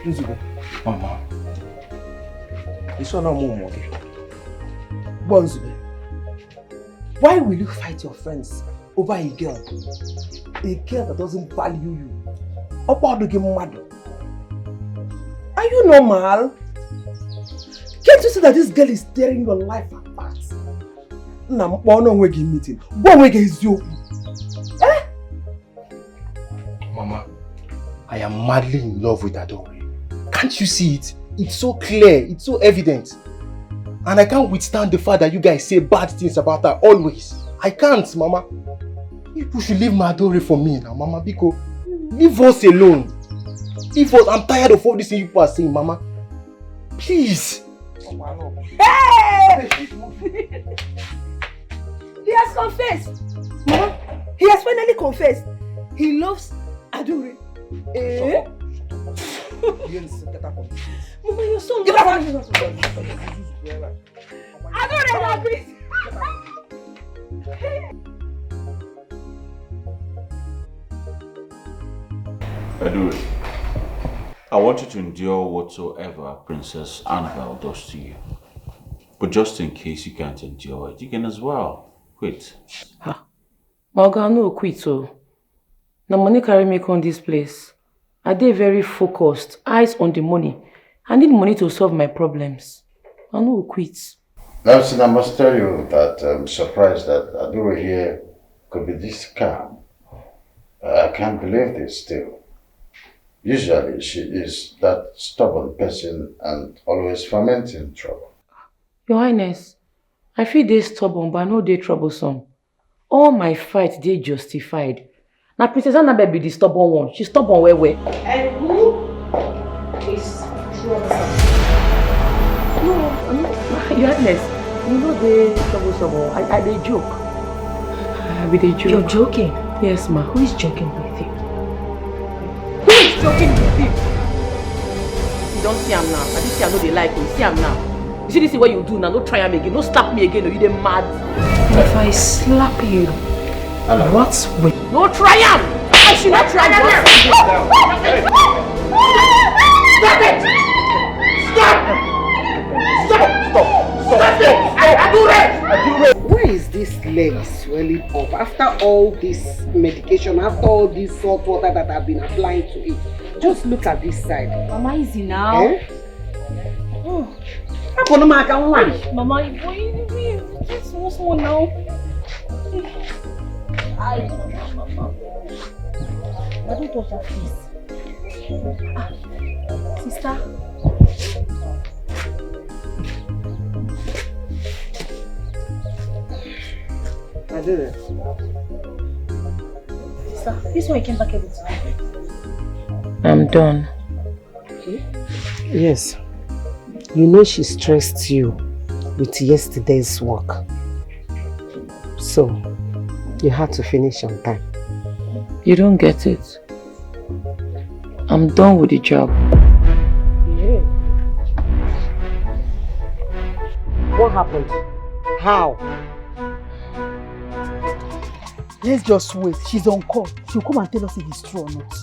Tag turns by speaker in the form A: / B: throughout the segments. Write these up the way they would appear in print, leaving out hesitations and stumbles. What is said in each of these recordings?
A: Nzube.
B: Mama.
A: This one no more. Nzube. Why will you fight your friends over a girl? A girl that doesn't value you. Are you normal? Can't you see that this girl is tearing your life apart? Meeting.
B: Mama, I am madly in love with Adore. Can't you see it? It's so clear, it's so evident. And I can't withstand the fact that you guys say bad things about her always. I can't, Mama. You should leave my Adore for me now, Mama, because leave us alone. Leave us. I'm tired of all these things people are saying, Mama. Please.
C: Hey! He has confessed. Mama, he has finally confessed. He loves Adore. Eh? Mama, your son. Get out of here. Adore, please.
D: Adore, I want you to endure whatsoever Princess Annabelle does to you. But just in case you can't endure it, you can as well quit.
E: Oga, no quit. Now money carry me on this place. I dey very focused, eyes on the money. I need money to solve my problems. I no quit.
F: Nelson, I must tell you that I'm surprised that Adore here could be this calm. I can't believe this still. Usually she is that stubborn person and always fomenting trouble.
E: Your Highness, I feel they stubborn but I know they troublesome. All my fights they justified. Now Princess Annabelle be the stubborn one. She's stubborn where.
C: And who is troublesome?
E: No, Your Highness, you know they troublesome. I they joke. I be they joke.
C: You're joking?
E: Yes, ma.
C: Who is joking with you? Who is joking with you?
E: You don't see him now. I didn't see I know they like you. See him now. You see this is what you do now. Don't try him again. Don't slap me again or you they mad.
C: If I slap you, what's with?
E: No try him! I should not try him! Stop it! Stop it! I do it!
G: Where is this leg swelling up after all this medication, after all this salt water that I've been applying to it? Just look at this side.
C: Mama, easy now.
G: Eh?
C: Oh.
G: Mama,
C: it's small now. I don't touch that face. Sister.
G: I did it.
C: Sister, this one you came back every time.
E: I'm done.
G: Okay. Yes. You know she stressed you with yesterday's work. So, you had to finish on time.
E: You don't get it. I'm done with the job.
G: Yeah. What happened? How?
C: Let's just wait. She's on call. She'll come and tell us if it's true or not.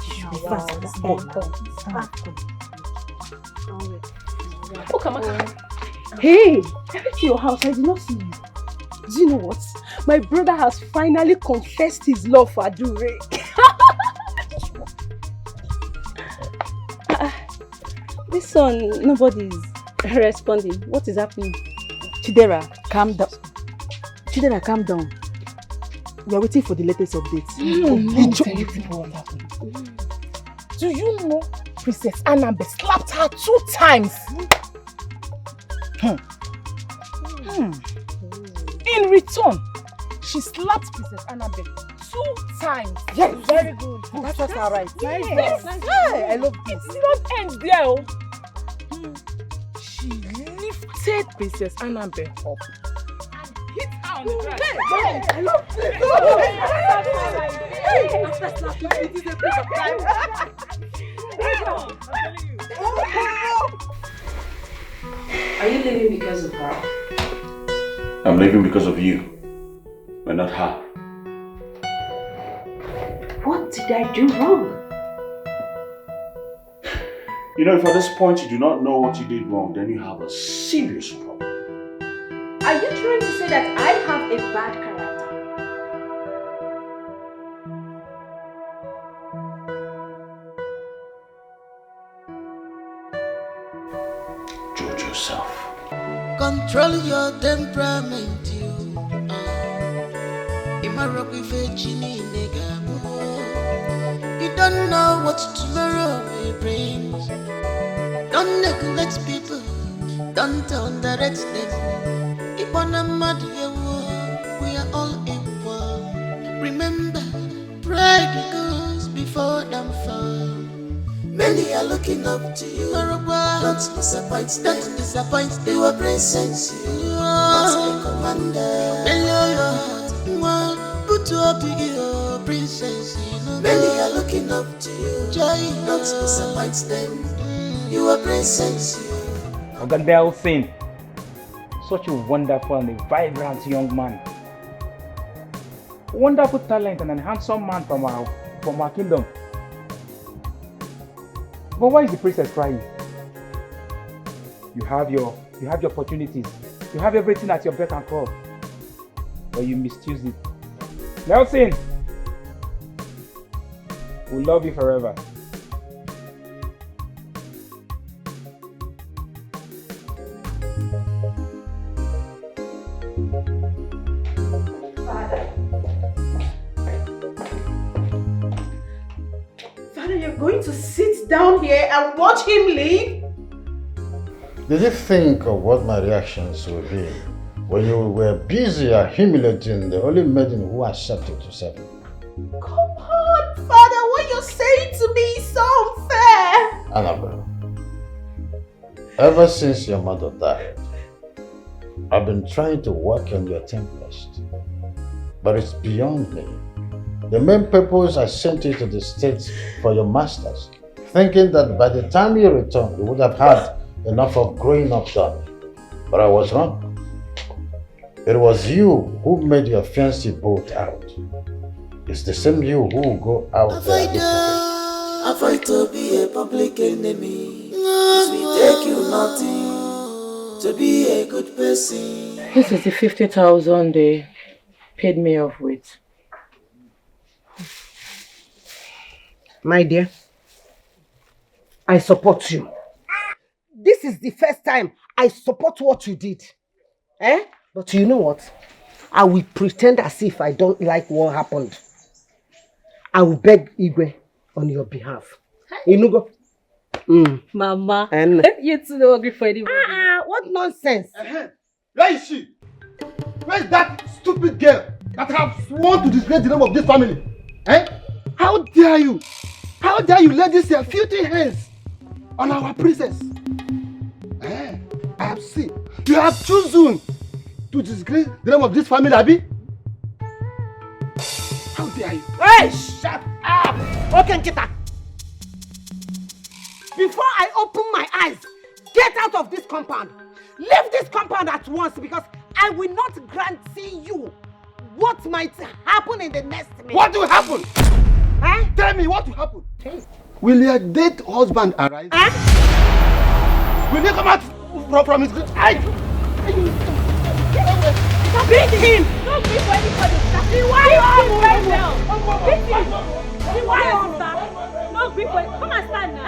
C: She should be fast. Oh, come on. Hey, I went to your house. I did not see you. Do you know what? My brother has finally confessed his love for Adore. This one, nobody's responding. What is happening? Chidera, calm down. Chidera, calm down. We are waiting for the latest updates.
H: Do you know Princess Annabelle slapped her 2 times? In return, she slapped Princess Annabelle 2 times.
G: Yes,
H: very good.
G: That's just all right.
H: Yes.
G: Nice. Hey, I love this.
H: It did not end there. She lifted Princess Annabelle up and hit her on the ground.
G: I love this.
H: After slapping, it is a piece of time.
E: Are you leaving because of her?
D: I'm leaving because of you, but not her.
E: What did I do wrong?
D: You know, if at this point you do not know what you did wrong, then you have a serious problem.
C: Are you trying to say that I have a bad character?
D: Judge yourself.
I: Control your temperament, you. You don't know what tomorrow will bring. Don't neglect people. Don't underrate them. If on a mad we are all equal. Remember, pride goes before them fall. Many are looking up to you. Don't disappoint them. Don't disappoint them. They will present you. Not a commander. Mellow your heart. Put up your princess. Many are looking up to you. Don't disappoint them. You will present you.
J: Nobel Singh, such a wonderful and a vibrant young man. Wonderful talent and a handsome man from our kingdom. But why is the princess crying? You have your opportunities. You have everything at your beck and call. But you misuse it. Nelson, we love you forever.
C: Father, you're going to sit down here and watch him leave?
F: Did you think of what my reactions would be when you were busy humiliating the only maiden who accepted to serve you?
C: Come on, Father, what you're saying to me is so unfair.
F: Annabelle, ever since your mother died, I've been trying to work on your tempest, but it's beyond me. The main purpose I sent you to the States for your masters, thinking that by the time you returned, you would have had enough of growing up done. But I was wrong. It was you who made your fiancé bolt out. It's the same you who will go out there.
I: Avoid to be a public enemy. It will take you nothing to be a good person.
E: This is the 50,000 they paid me off with.
G: My dear, I support you. This is the first time I support what you did. But you know what? I will pretend as if I don't like what happened. I will beg Igwe on your behalf. Inugo.
C: Mama,
G: And
C: you two don't agree for anybody.
G: what nonsense?
B: Where is she? Where is that stupid girl that have sworn to disgrace the name of this family? How dare you? How dare you lay these filthy hands on our princess? I have seen. You have chosen to disgrace the name of this family, Abi? How dare you?
G: Hey, shut up! Okay, Nkita. Before I open my eyes, get out of this compound. Leave this compound at once because I will not grant you what might happen in the next minute.
B: What will happen? Tell me what will happen. Will your dead husband arrive? Will he come out from his grave?
C: Beat him! Don't beat for anybody. Why very well? Beat him! Why don't beat for. Come and stand now.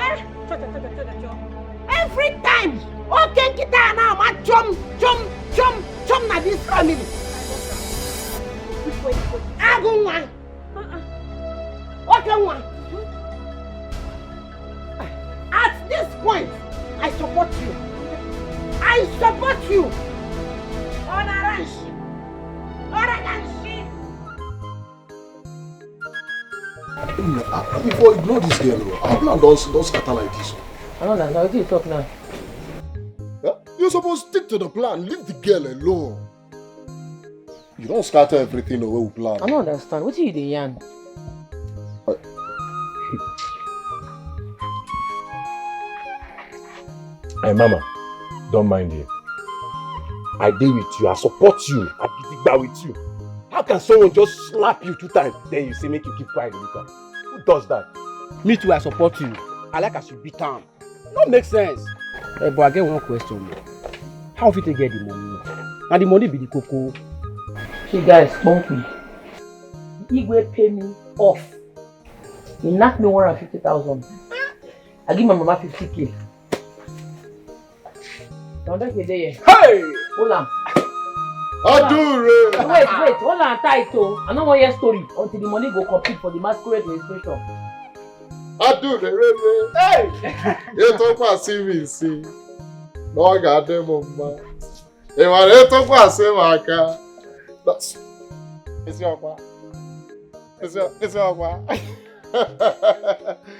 G: Every time, okay, Nkita now, ma chum na this family. Agunwa. Okay, one. At this point, I support you. I support you. On a ranch.
B: Before ignore this girl, our plan don't scatter like this.
E: I don't know, what do you talk now?
B: You're supposed to stick to the plan. Leave the girl alone. You don't scatter everything the way we plan.
E: I don't understand. What are you doing, Yan?
K: Hey, Mama, don't mind him. I deal with you. I support you. I gidigba with you. How can someone just slap you 2 times, then you say make you keep quiet later? Who does that?
A: Me too, I support you. I like as you beat down.
L: No make sense. But I get one question. How fit you get the money? And the money be the cocoa.
E: See guys, bump me. Igwe pay me off. He knocked me 150,000. I give my mama 50k. Now that's the day.
L: Hey!
E: Hold on.
F: Adure!
E: Wait, hold on tight oh. I don't want your story until the money go complete for the masquerade registration.
F: Adure, hey! You talk about CVC. No, I got them on my. Hey, man, you talk about Semaka. That's. It's your pa. It's your pa.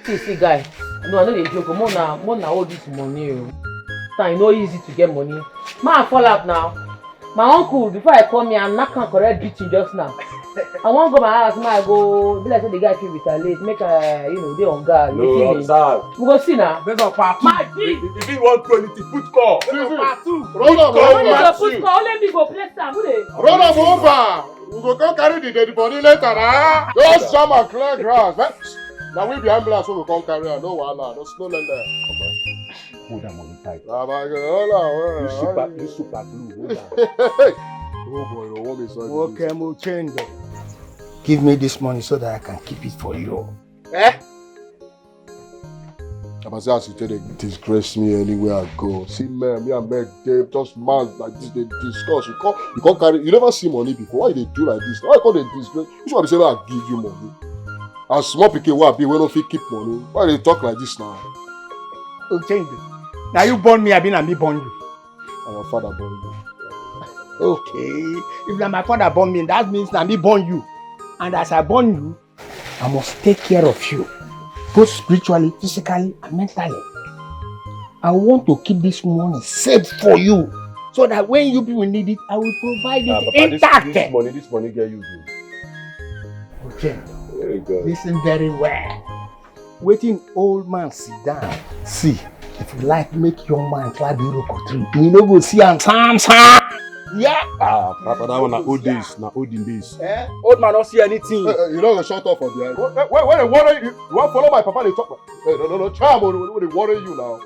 E: See, guy. No, I know they joke. More now all this money. It's not easy to get money. Man, fall out now. My uncle, before I come here, I'm not going to correct beating just now. I want to go my house, I go, be like the guy feel retaliate, make a, they on guard.
K: No, observe.
E: We go see now.
L: There's a part 2.
K: If you want quality, put call.
L: There's a part 2.
F: Run am over.
E: Put call, let me go play some.
F: Run am over. We go come carry the dead body later, nah. Just jam and clear grass. Now we be ambulance, so we come carry her. No wahala, no snow like that.
K: Hold that money tight.
F: You
K: super glue. Hold that.
F: Oh boy, you want me so.
L: Okay, we'll change it. Give me this money so that I can keep it for you.
F: Eh? I'm saying as you tell they disgrace me anywhere I go. See man, me and Meg Dave just man like this, they discuss. You can't carry, you never see money before. Why they do like this? Why can't they disgrace? Which one they say I give you money? As small pikin wey I be, we don't fit keep money. Why they talk like this now?
L: We'll change it. Now you born me, I been and me born you.
F: And your father born you.
L: Okay. If na my father born me, that means na me born you. And as I born you, I must take care of you. Both spiritually, physically, and mentally. I want to keep this money safe for you. So that when you people need it, I will provide it intact.
K: This money get used.
L: Okay.
F: Very good.
L: Listen very well. Waiting old man sit down. See, if you like make young man climb the rock tree, you know go see am sam. Yeah.
K: Papa, that one na old days, na olden days.
L: Eh? Old man don't see anything.
F: You know the shut up for behind. When they worry you, you want follow my papa, they talk. Hey, no, charm, when they worry you now.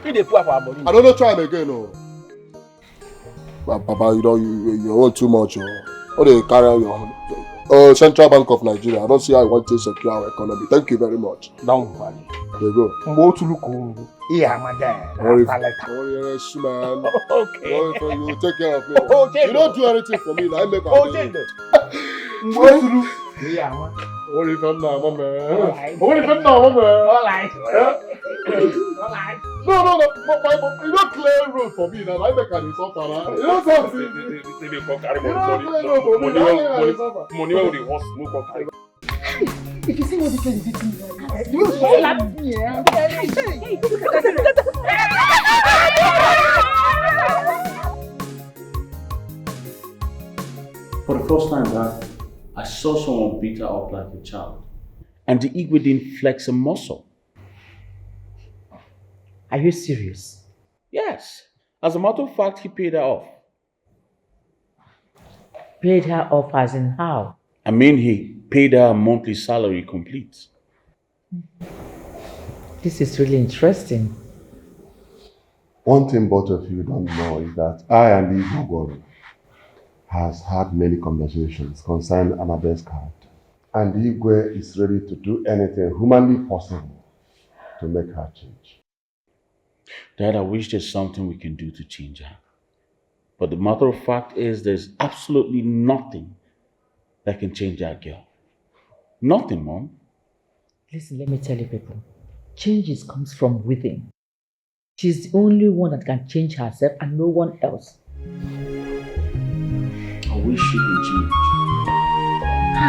L: He dey pour for our money.
F: I don't know charm again, no. But Papa, you want too much, oh. They carry on your Central Bank of Nigeria. I don't see how you want to secure our economy. Thank you very much.
L: Don't worry.
F: There you go.
L: Mbo to look. Yeah, my dad.
F: Worry, yes, man.
L: Okay.
F: You take care of me.
L: Okay.
F: You don't do anything for me. I make a
L: okay.
F: Mbo to look.
L: Yeah, man.
F: Worry from now, man.
L: Alright.
F: Worry from now, man.
L: Alright.
F: Alright. No. You don't clear road for me now. I make an insult, man. You don't something.
K: They come carry
F: You don't clear road for me.
K: money where the horse no come carry.
C: If you see what this lady did to me,
L: You slap me,
D: For the first time, I saw someone beat her up like a child. And the Igwe didn't flex a muscle.
M: Are you serious?
D: Yes. As a matter of fact, he paid her off.
M: Paid her off as in how?
D: I mean, he paid her a monthly salary complete.
M: This is really interesting.
F: One thing both of you don't know is that I and Igwe has had many conversations concerning Annabelle's character. And Igwe is ready to do anything humanly possible to make her change.
D: Dad, I wish there's something we can do to change her. But the matter of fact is there's absolutely nothing that can change that girl. Nothing, Mom.
M: Listen, let me tell you people. Changes comes from within. She's the only one that can change herself and no one else.
D: I wish she could change. I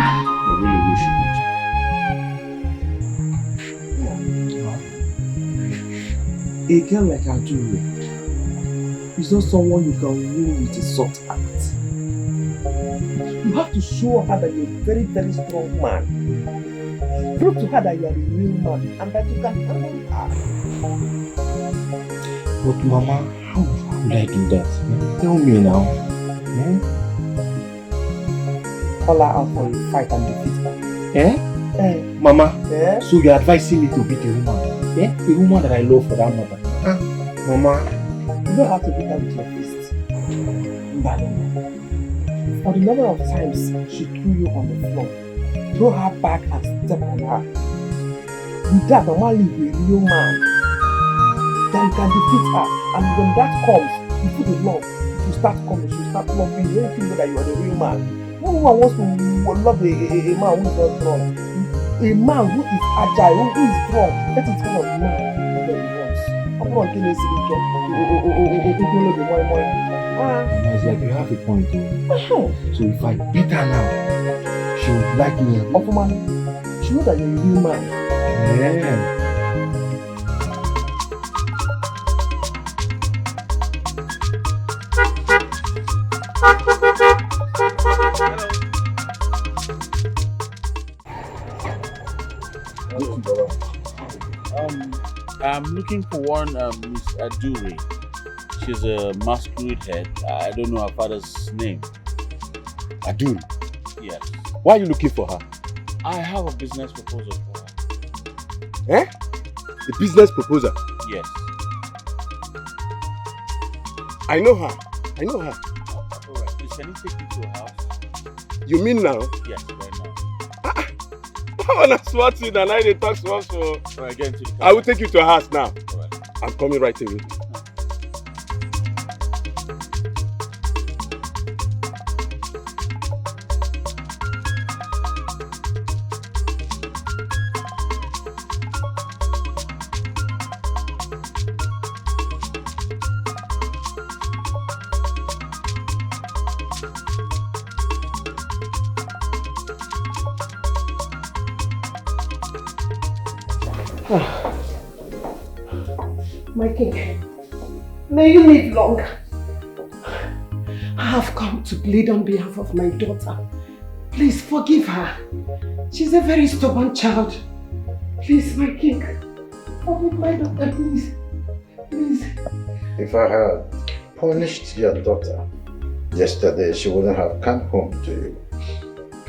D: really wish she could change.
A: A girl like Adure is not someone you can win with a soft heart. You have to show her that you're a very, very strong man. Prove to her that you are a real man and that you can handle her.
L: But Mama, how would I do that? Tell me now.
A: Call her out for a fight and defeat her.
L: Mama,
A: Eh?
L: so you're advising me to beat a woman?
J: a woman that I love for that matter.
A: Mama,
J: you don't have to beat her with your fist. But for the number of times she threw you on the floor, throw her back and step on her. With that, Mama will be a real man. That you can defeat her. And when that comes, you put the love. She will start coming, she will start loving you. When you feel that you are the real man. No one wants to love a man who is not strong. A man who is agile, who is strong. That is kind of man that he wants. I'm not going to say
K: It's like you have a point. So if I beat her now, she would like me.
J: Man, she knows that you're a real man.
K: Yeah.
D: I'm looking for one Miss Aduri. She's a masquerade head. I don't know her father's name.
K: Aduri?
D: Yes.
K: Why are you looking for her?
D: I have a business proposal for her.
K: Eh? A business proposal?
D: Yes.
K: I know her. I know her.
D: Alright, please can you take me to her house?
K: You mean now?
D: Yes, right now.
K: I want to swat you and I didn't talk so much for.
D: Alright, get into the car.
K: I will take you to her house now.
D: Alright.
K: I'm coming right away.
G: My king, may you live long. I have come to plead on behalf of my daughter. Please forgive her. She's a very stubborn child. Please, my king, forgive my daughter, please. Please.
F: If I had punished your daughter yesterday, she wouldn't have come home to you.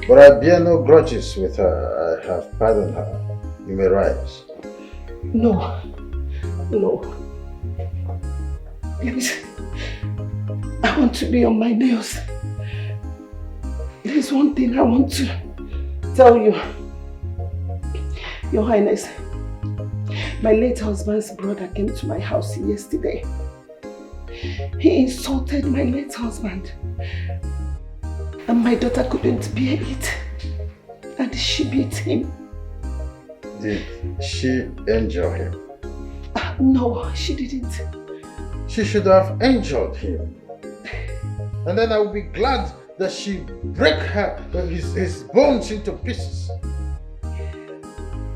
F: But I bear no grudges with her. I have pardoned her. You may rise.
G: No. No. Please. I want to be on my nails. There's one thing I want to tell you. Your Highness, my late husband's brother came to my house yesterday. He insulted my late husband. And my daughter couldn't bear it. And she beat him.
F: Did she injure him?
G: No, she didn't.
F: She should have injured him. And then I would be glad that she break his bones into pieces.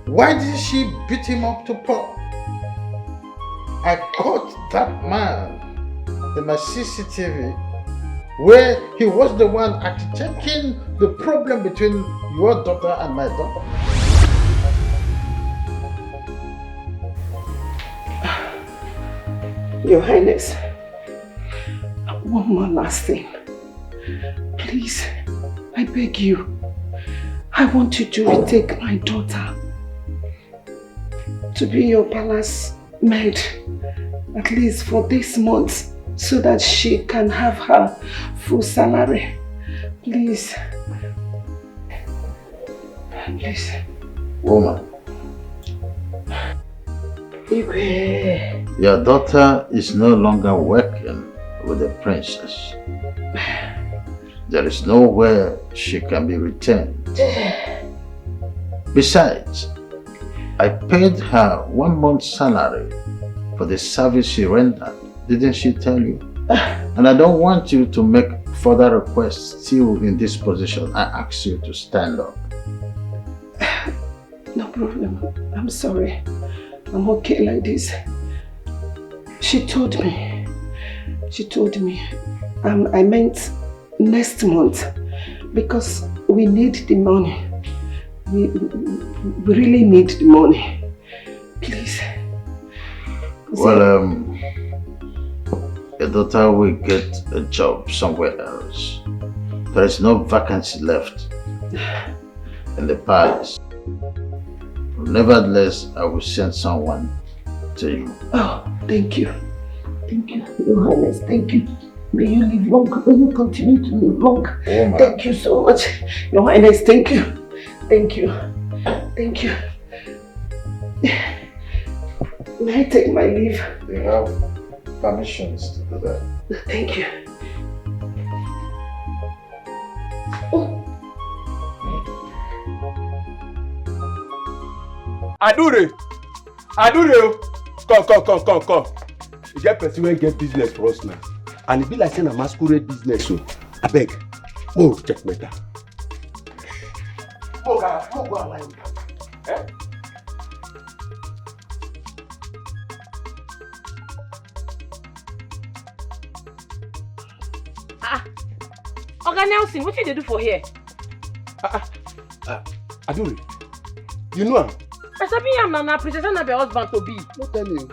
F: Why did she beat him up to pulp? I caught that man in my CCTV where he was the one architecting the problem between your daughter and my daughter.
G: Your Highness, one more last thing. Please, I beg you. I want you to retake my daughter to be your palace maid, at least for this month, so that she can have her full salary. Please. Please.
F: Woman. Your daughter is no longer working with the princess. There is nowhere she can be returned. Besides, I paid her 1 month's salary for the service she rendered. Didn't she tell you? And I don't want you to make further requests still in this position. I ask you to stand up.
G: No problem. I'm sorry. I'm okay like this. She told me. I meant next month because we need the money. We really need the money. Please.
F: Well, your daughter will get a job somewhere else. There is no vacancy left in the palace. Nevertheless, I will send someone to you.
G: Oh, thank you. Thank you, Your Highness. Thank you. May you live long. May you continue to live long.
F: Oh, my.
G: Thank you so much. Your Highness, thank you. Thank you. Thank you. May I take my leave?
F: You have permissions to do that.
G: Thank you.
K: Adure! Come. You get person wey get business for us now. And it be like saying a masquerade business, so I beg. Oh, check matter.
L: Go align. Eh?
E: Oga Nelson, what did they do for here?
K: Adure, you know her?
E: I said, I'm not Princess Annabelle husband to be.
K: Don't tell me.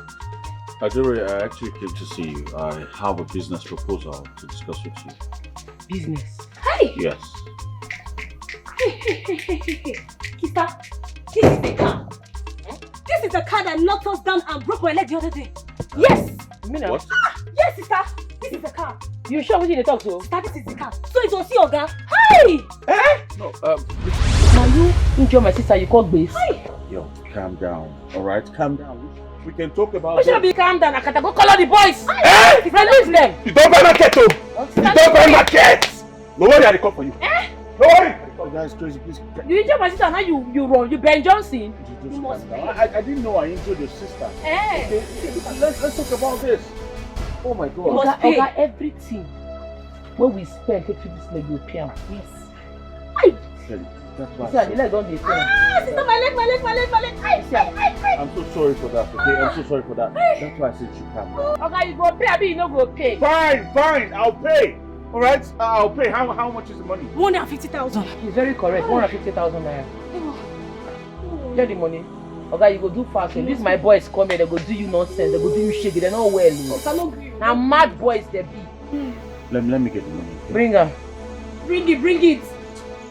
D: Adore, I actually came to see you. I have a business proposal to discuss with you.
E: Business? Hey!
D: Yes.
N: Hey. Kista, this is the car. This is the car that knocked us down and broke my leg the other day. Yes!
D: What?
N: Yes, sister. This is the car.
E: You sure what did they talk to?
N: Sister, this is the car. So it was your Oga. Hey!
D: No,
E: now you enjoy my sister, you call base.
N: Hey!
D: Yo, calm down. Alright, calm down. We can talk about
E: We should be calm down. I can't go call all the boys. Release them.
K: You don't buy market, oh! You don't buy market! No worry, I come for you. No worry!
D: Oh, guys, crazy, please.
E: You enjoy my sister, now you run. You Ben Johnson.
D: You must I didn't know I injured your sister. Okay, let's talk about this. Oh my God.
E: Oga, everything when we spend to this leg, you pay. Yes.
D: That's why.
E: The leg don't be
N: sister, my leg.
D: I'm so sorry for that, okay? I'm so sorry for that. That's why I said you calm down.
E: Oga, you go pay, I mean you no go pay.
D: Fine, I'll pay. Alright, I'll pay. How much is the money?
N: 150,000.
E: It's very correct. 150,000 naira. Get the money. Okay, you go do fast. These my boys come here, they go do you nonsense, they go do you shaky, they're not well. Now mad boys they be.
D: Let me get the money. Okay?
E: Bring her.
N: Bring it.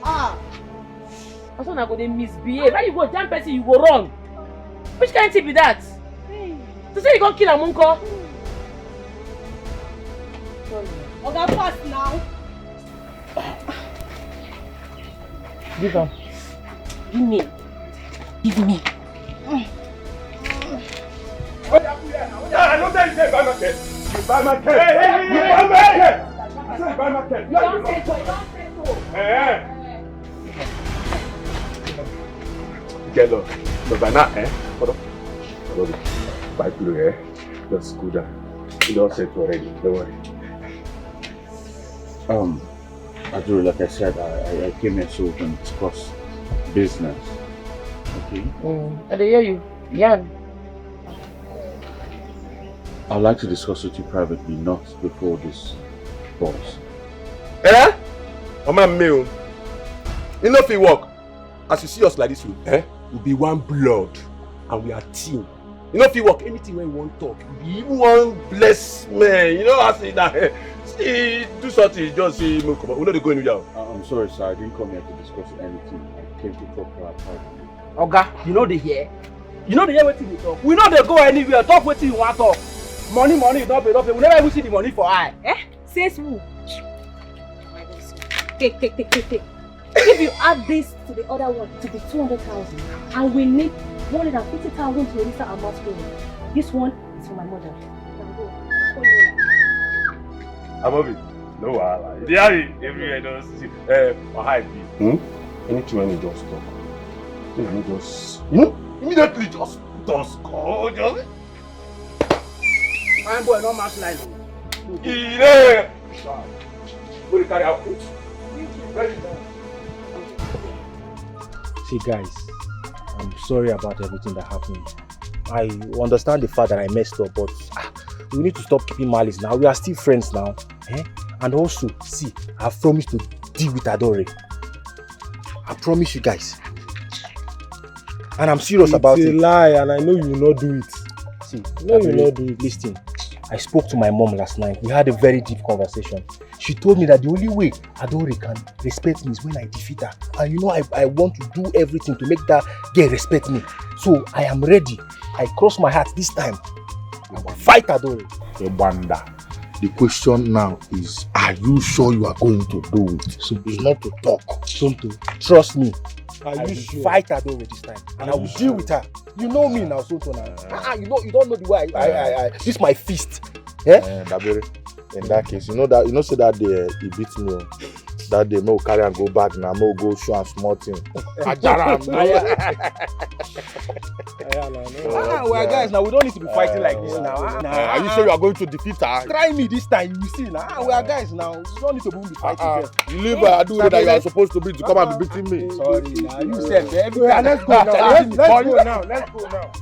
E: That's when I go they misbehave. Why you go jump person, you go wrong. Which kind of thing be that? To say you gonna kill a munko?
N: Oga, fast now.
E: Give her.
N: Give me.
K: I don't tell you to buy market. You buy market. You buy market. I said buy market.
N: Don't say so.
K: Get lost. But by now, hold on. Buy blue, just go down. You don't set already. Don't worry.
D: Adore, like I said, I came here so we can discuss business. Okay?
E: I hear you. Yan.
D: I'd like to discuss with you privately, not before this boss.
K: Oh my meal. You know if you work, as you see us like this, we'll be one blood and we are team. You know if you work, anything when you want to talk, you be one blessed man. You know I say that. See, do something, just say, we're not going to
D: I'm sorry, sir. I didn't come here to discuss anything. I came to talk to our privately.
L: Oga, you know the here. You know the here wetin we talk. We know they go anywhere. Talk wetin you want talk. Money, you don't pay. We never even see the money for eye.
N: Says who? Take. If you add this to the other one, to be 200,000, and we need 150,000 to register our masquerade. This one is for my mother.
K: I'm of it. No, everywhere don't see. Anything when you just talk. Immediately just go. Just.
L: Fine boy, no match line.
K: Yeah. Go carry out.
B: See guys, I'm sorry about everything that happened. I understand the fact that I messed up, but we need to stop keeping malice now. We are still friends now. And also, see, I've promised to deal with Adore. I promise you guys. And I'm serious about it.
K: It's a lie and I know you will not do it.
B: See, no, you will not do it. Listen, I spoke to my mom last night. We had a very deep conversation. She told me that the only way Adore can respect me is when I defeat her. And you know, I want to do everything to make that girl respect me. So I am ready.
L: I cross my heart this time. I will fight Adore.
O: Ebanda. The question now is, are you sure you are going to do it? It's not to talk.
L: Somto, trust me. I will fight Adore this time. And I will deal with her. You know me now, Somto now. You don't know the way I this is my fist. Yeah?
O: Dabere, in that case, say that day he beat me. That day, no carry and go back now. No go show and small thing.
L: Well, guys, now we don't need to be fighting like this now.
O: Are you sure you are going to defeat her?
L: Try me this time, you will see now. We are guys now. You don't need to be fighting.
O: You leave Adure that you are supposed to be to come and be beating me.
L: Sorry, now you said every time. Let's go now. Let's go now.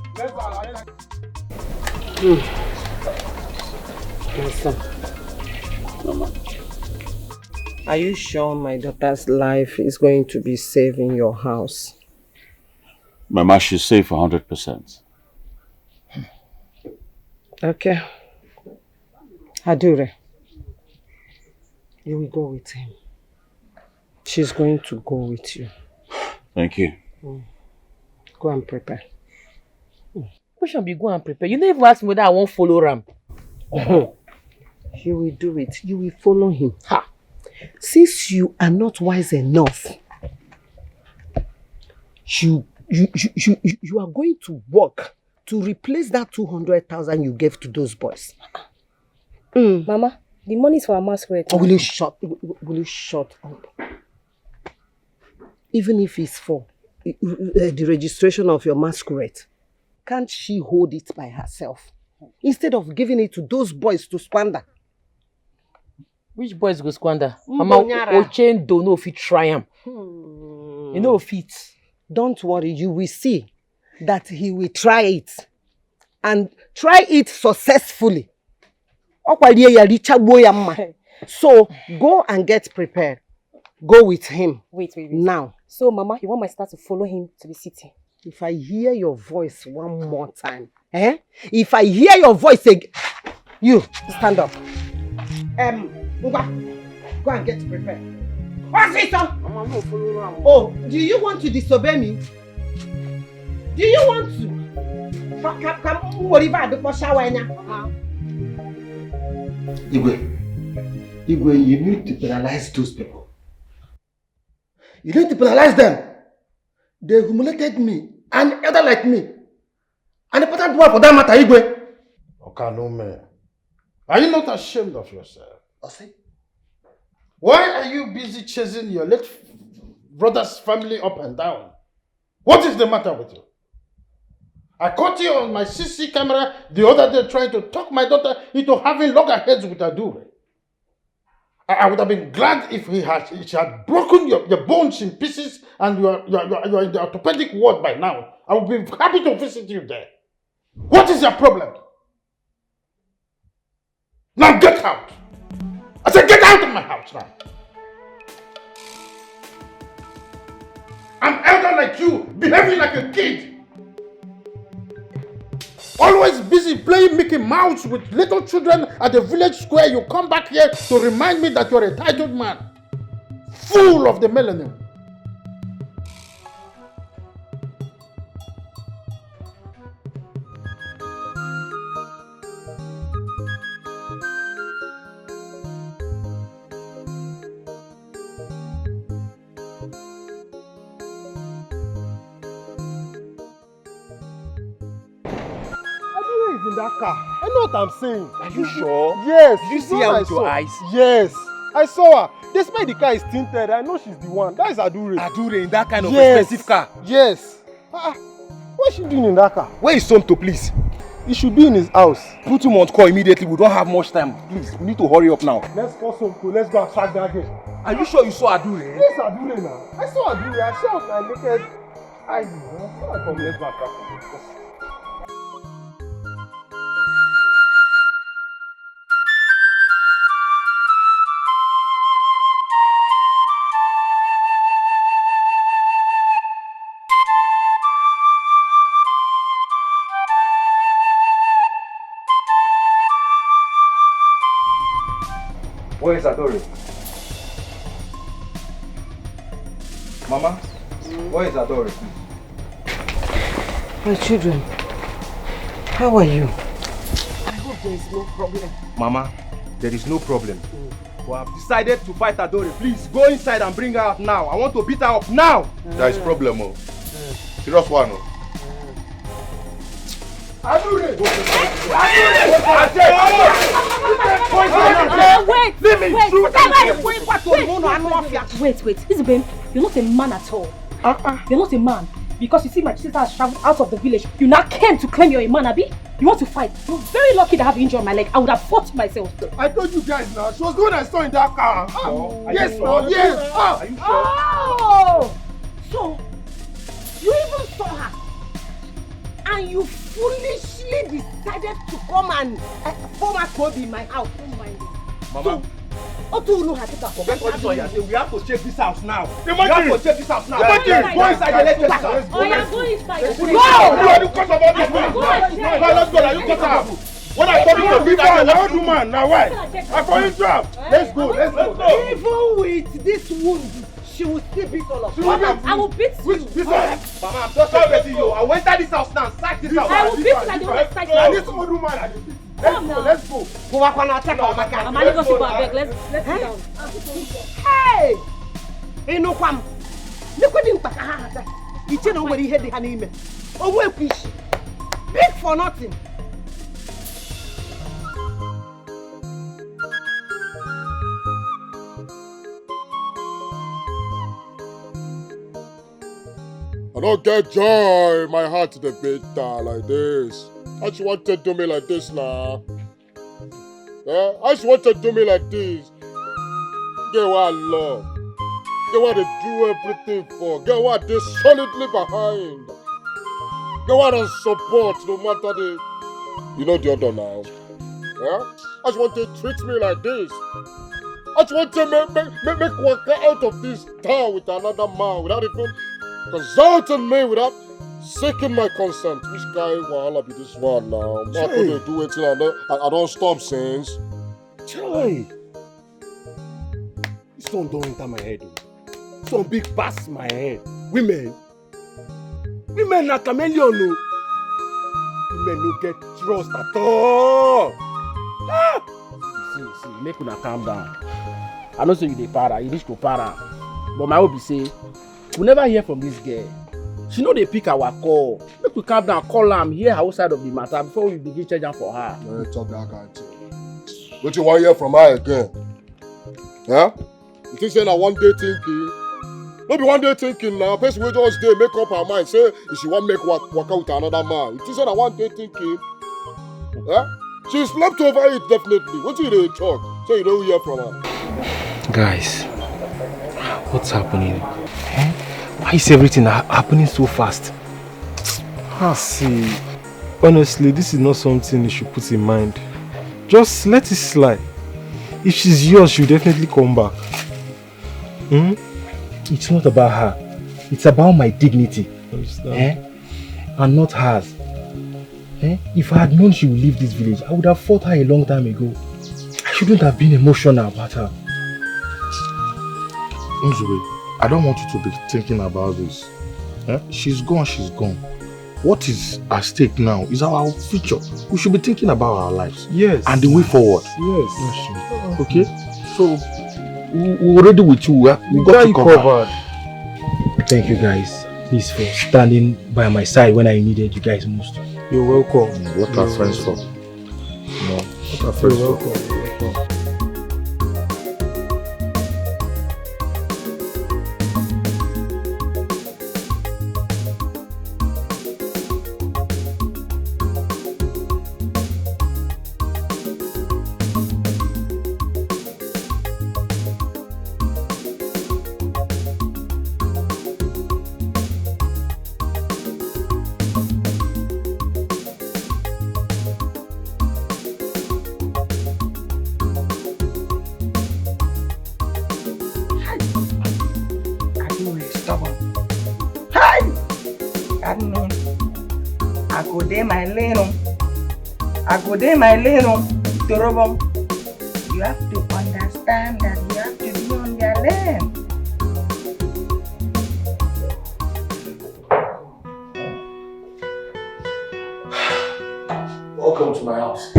G: My son. Mama. Are you sure my daughter's life is going to be safe in your house?
D: Mama, she's safe 100%.
G: Okay. Adure, you will go with him. She's going to go with you.
D: Thank you.
G: Go and prepare.
E: Why should be go and prepare? You never ask me whether I won't follow Ram.
G: You will do it. You will follow him. Ha! Since you are not wise enough, you are going to work to replace that 200,000 you gave to those boys.
N: Mama, the money is for our masquerade.
G: Will you shut up? Even if it's for the registration of your masquerade, can't she hold it by herself? Instead of giving it to those boys to squander.
E: Which boys go squander? Mama, Ochen don't know if he try him. You know if it.
G: Don't worry, you will see that he will try it. And try it successfully. So, go and get prepared. Go with him.
N: Wait.
G: Now.
N: So, Mama, you want my sister to follow him to the city?
G: If I hear your voice one more time, if I hear your voice again, you, stand up. Go and get prepared. What's it, son? Oh, do you want to disobey me? Do you want to?
B: Igwe, you need to penalize those people. You need to penalize them. They humiliated me, and elder like me. And the important one for that matter, Igwe.
O: Okanome, are you not ashamed of yourself?
B: Ose?
O: Why are you busy chasing your late brother's family up and down? What is the matter with you? I caught you on my CC camera the other day trying to talk my daughter into having loggerheads with Adure. I would have been glad if she had broken your bones in pieces and you are in the orthopedic ward by now. I would be happy to visit you there. What is your problem? Now get out! I said get out of my house now! I'm elder like you, behaving like a kid. Always busy playing Mickey Mouse with little children at the village square. You come back here to remind me that you're a titled man. Fool of the millennium.
L: In that car. I know what I'm saying.
B: Are you sure?
L: Yes.
B: Did you see her with your eyes?
L: Yes. I saw her. Despite the car is tinted, I know she's the one. That is Adure.
B: Adure in that kind of expensive car?
L: Yes. What is she doing in that car?
B: Where is Somto, please?
L: He should be in his house.
B: Put him on call immediately. We don't have much time. Please, we need to hurry up now.
L: Let's call Somto. Let's go and track that girl.
B: Are you sure you saw Adure?
L: Yes, Adure now. I saw Adure. I saw her with my naked eyes. I saw her come. Let's go and track her.
B: Where is Adore? Mama, where is Adore?
G: My children, How are you? I hope there is no problem.
B: Mama, there is no problem. But I've decided to fight Adore. Please go inside and bring her out now. I want to beat her up now.
K: There is problem, oh. Serious one, oh.
B: Adore!
N: Wait, Isabel, you're not a man at all. You're not a man. Because you see my sister has traveled out of the village. You now came to claim you're a man, Abi? You want to fight? You're very lucky to have injured my leg. I would have fought myself.
K: I told you guys now. She was the one I saw in that car. Yes, no, yes.
B: Are you sure?
G: Oh! So, you even saw her. And you foolishly decided to come and form a Kobe in my house. Don't mind me.
B: Mama.
G: Forget
B: what this one you're saying. We have to check this house now.
K: We have to check this house now. Go
B: inside. Let's check this house.
N: Oh, yeah, go inside.
K: Go! You are the cause of all this. Let's go. You cut out. When I told you to be that, I don't do man. Now why? I'm going to drop. Let's go.
G: Even with this wound, she will still beat all of us.
N: I will beat you.
B: Mama, I'm just beating you. I will enter this house now and sack this house.
N: I will beat you like the one sack you.
K: And this old woman, I beat. Let's go.
G: Go back and attack our Maka.
N: I'm going to go back. Let's sit down.
G: Hey! Hey, no kwam. Look what you have. You tell nobody he had the name. Oh, where fish? Big for nothing.
K: I don't get joy in my heart to the bitter like this. I just want to do me like this now. Yeah? I just want to do me like this. Get what I love. Get what they do everything for. Get what they solidly behind. Get what I support no matter the... You know the other now. Yeah? I just want to treat me like this. I just want to make work out of this town with another man without even consulting me, without seeking my consent. Which guy will be this one now? How could they do it till I don't stop since?
B: Joy! This one don't enter my head. This one big past my head. Women are chameleon, no. Women no get trust at all. Ah!
L: See, make una calm down. I know say you dey para, you reach to para. But my hope be say, we never hear from this girl. She no dey pick our call. Make we calm down, call am, hear her side of the matter before we begin charging for her.
K: Talk that kind of thing. What you want to hear from her again? Yeah? You think saying one day thinking? Maybe one day thinking now, person will just day make up her mind, say if she want make work out with another man. You think saying one day thinking? Yeah? She slept over it definitely. What you dey talk? So you don't hear from her.
B: Guys, what's happening? Why is everything happening so fast?
P: See, honestly, this is not something you should put in mind. Just let it slide. If she's yours, she'll definitely come back.
B: It's not about her. It's about my dignity. And not hers. If I had known she would leave this village, I would have fought her a long time ago. I shouldn't have been emotional about her.
K: Nzube, I don't want you to be thinking about this. She's gone. What is at stake now is our future. We should be thinking about our lives.
P: Yes.
K: And the way forward.
P: Yes.
K: Okay? So, we're ready with you. We got you covered.
B: Thank you guys. Please for standing by my side when I needed you guys most.
P: You're welcome.
K: What are friends for? What are friends for?
Q: You have to understand that you have to be on their lane.
D: Welcome to my house.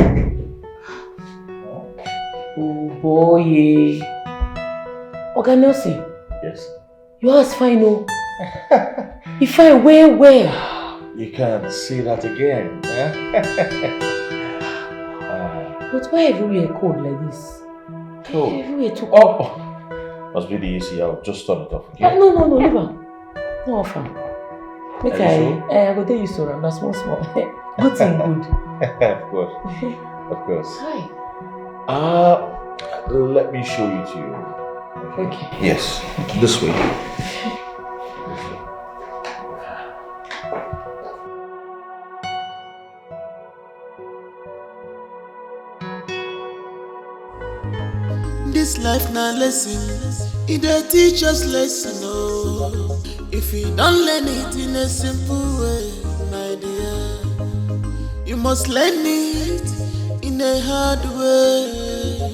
E: Oh boy. Oga Nelson.
D: Yes.
E: Your house fine, oh. You fine where?
D: You can't see that again.
E: But why everywhere cold like this?
D: Cold?
E: Everywhere too cold.
D: Oh! Must be the AC. I'll just turn it off, okay?
E: No, leave her. No offer. Make
D: Are you sure?
E: I go tell you so, I'm small. Good thing, good.
D: Of course. Of course.
E: Hi.
D: Let me show you to you.
E: Okay.
D: Yes. This way.
I: This life na lesson, it dey teach us lesson, oh. If you don't learn it in a simple way, my dear, you must learn it in a hard way.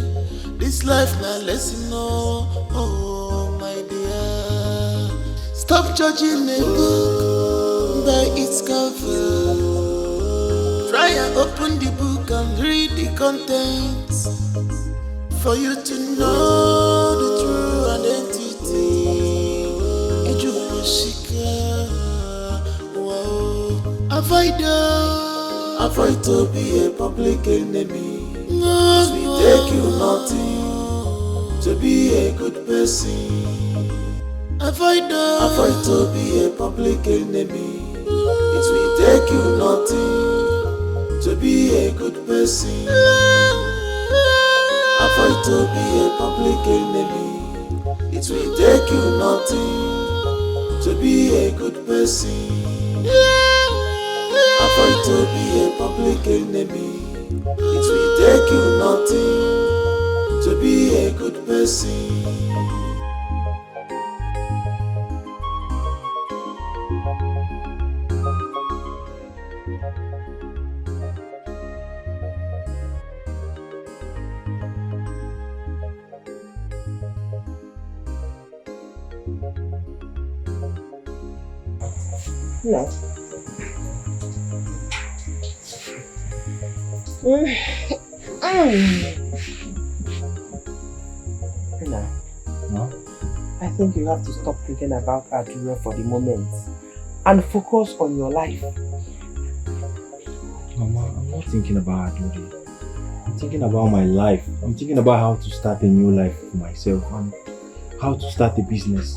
I: This life na lesson, oh my dear. Stop judging a book by its cover. Try and open the book and read the contents, for you to know the true identity. Avoid to be a public enemy. It will take you nothing to be a good person. Avoid to be a public enemy. It will take you nothing to be a good person. Avoid to be a public enemy. It will take you nothing to be a good person. Avoid to be a public enemy. It will take you nothing to be a good person.
J: No.
A: No? I think you have to stop thinking about Adura for the moment and focus on your life.
P: Mama, I'm not thinking about Adura. I'm thinking about my life. I'm thinking about how to start a new life for myself and how to start a business.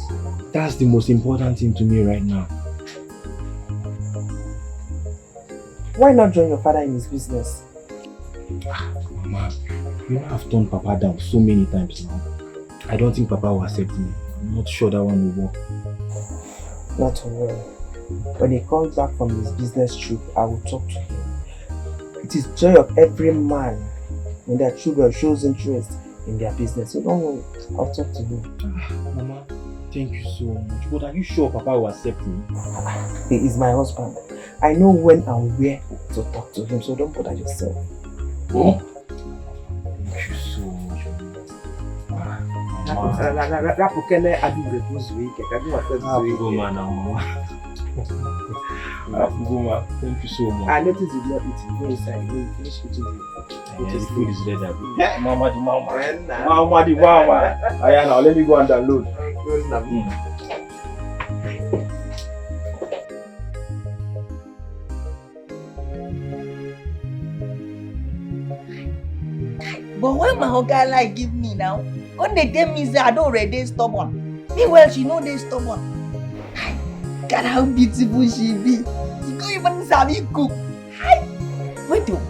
P: That's the most important thing to me right now.
A: Why not join your father in his business?
P: Mama, you know I've turned Papa down so many times now. I don't think Papa will accept me. I'm not sure that one will work.
A: Not to worry. When he comes back from his business trip, I will talk to him. It is joy of every man when their children shows interest in their business. So don't worry, I'll talk to him.
P: Mama, thank you so much. But are you sure Papa will accept me?
A: He is my husband. I know when and where to talk to him, so don't bother yourself.
P: Oh. Thank you so much. Thank you so much.
A: I noticed you did not eat. Go inside. Go finish eating the
P: food is ready. Mama. Aya, now let me go and download.
Q: But when my oga like give me now, when they tell me say I don't already stubborn. Meanwhile, she know they stubborn. God, how beautiful she be. She go even sabi cook. Wait oh.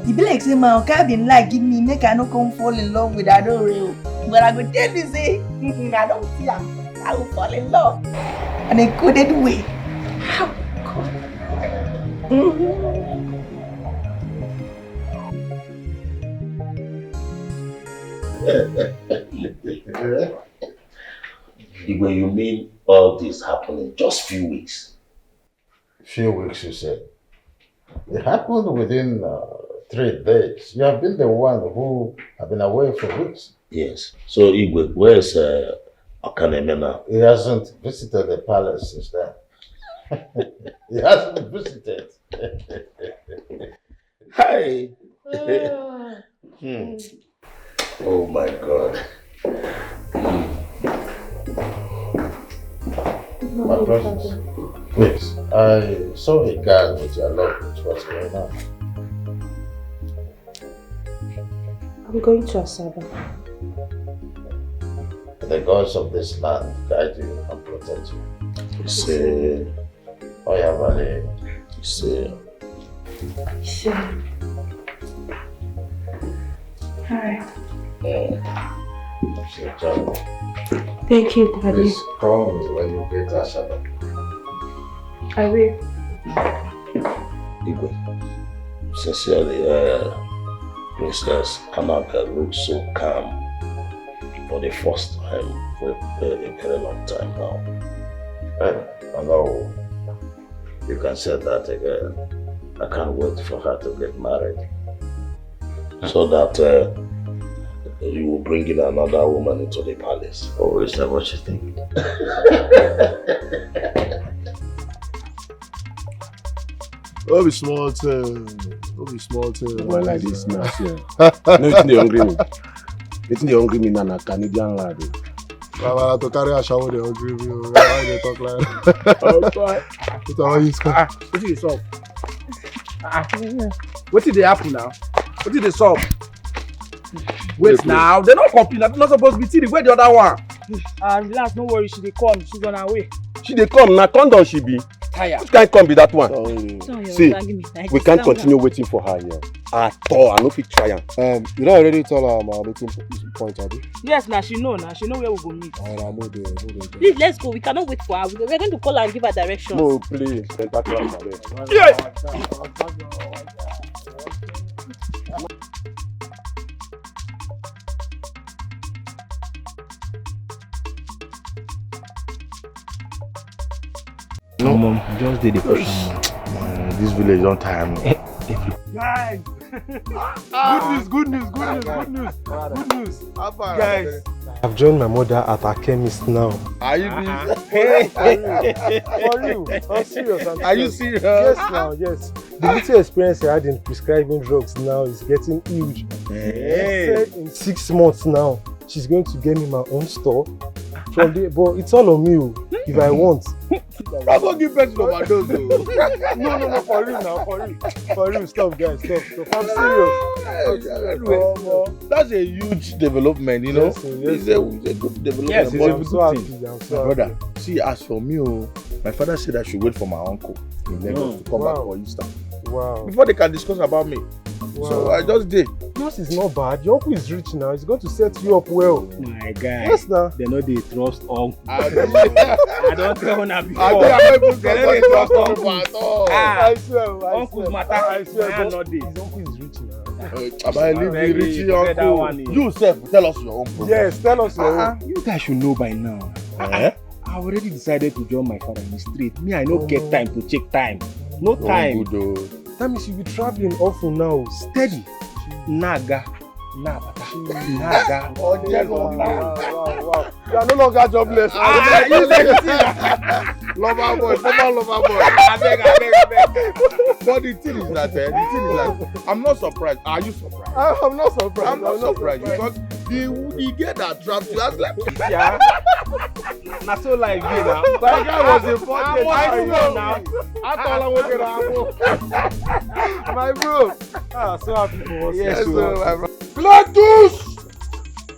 Q: E be like say my oga been like give me make I no come fall in love with Adore. But I go tell you say, I don't see her. I will fall in love. And a coded way. How God.
F: When you mean all this happening just few weeks?
O: Few weeks, you said. It happened within 3 days. You have been the one who have been away for weeks.
F: Yes. So Igwe, where's Okaneme now?
O: He hasn't visited the palace since then. He hasn't visited.
F: I saw a guy with your love. What's going on?
N: I'm going to Asaba.
F: The gods of this land guide you and protect you. You see, oh yeah, Valley. You see.
N: Sure. Alright. Thank you, Daddy.
F: Please call me when you get Asaba.
N: I will.
F: Igwe, sincerely, Princess Annabelle looks so calm for the first time for a very long time now. And now you can say that again. I can't wait for her to get married so that you will bring in another woman into the palace. Or is that what you think?
K: Oh, be small thing. Oh, be small thing. Why like this now? No, it's the hungry me. It's the hungry me now, Canadian lad. Well, to carry a shower, the hungry me. Why they talk like? What are you saying?
L: What did they solve? What did they happen now? What did they solve? Wait now, they're not complete. They're not supposed to be teething. Where the other one?
H: Relax, no worry. She dey come. She's on her way.
K: She dey come now. Condom she be.
L: Tired.
K: Which can't come be that one?
H: See,
K: we can't continue waiting for her here. At all, I no fit try am. You don't already tell her my meeting point, Abi?
H: yes, now she know. Now she know where we go meet.
K: Alright, move there.
N: Please, let's go. We cannot wait for her. We're going to call her and give her directions.
K: No, please. Enter class, Abi.
L: Yes!
P: No, mom, just did the push.
K: This village don't tire me.
L: Guys! Good news. Guys!
P: I've joined my mother at her chemist now.
K: Are you
P: Hey! For you? I'm serious.
K: Are you serious?
P: Yes, now, yes. The little experience I had in prescribing drugs now is getting huge.
K: Hey!
P: In 6 months now, she's going to get me my own store. From there, but it's all on me if I want.
K: I'm gonna give birth to overdose.
P: No, for real now, for real. Stop, guys, stop. I'm serious.
K: That's a huge development, you know.
P: Yes.
K: It's a good development.
P: Yes,
K: but
P: I'm so happy.
K: brother, see, as for me, my father said I should wait for my uncle in Lagos to come back for Easter.
P: Wow.
K: Before they can discuss about me.
P: Wow.
K: So I just did.
P: Yours is not bad. Your uncle is rich now. He's going to set you up well.
L: My guy.
P: Yes, now.
L: They know they trust uncle.
K: I
L: don't tell her before.
K: I don't even
L: they know they trust uncle
K: at all.
P: I swear.
L: Uncle's matter.
P: I swear.
L: His
P: uncle is rich now.
K: I leave the rich uncle. You self, tell us your own problem.
P: Yes, tell us your own.
L: You guys should know by now. I already decided to join my father in the street. Me, I don't get time to check time. No time.
P: That means you'll be traveling often now.
L: Steady. Naga. Nabata. Naga.
P: Wow. You are no longer jobless.
K: You say lover boy, former lover boy.
L: I beg.
K: But the thing is that, I'm not surprised. Are you surprised?
P: I'm not surprised.
K: I'm not surprised because the girl that trapped you, I was like,
L: yeah. Not so like you now.
K: That guy was important.
L: I know now.
K: I thought I was gonna
P: my bro. So happy for us.
K: Yes, my bro.
O: Platus!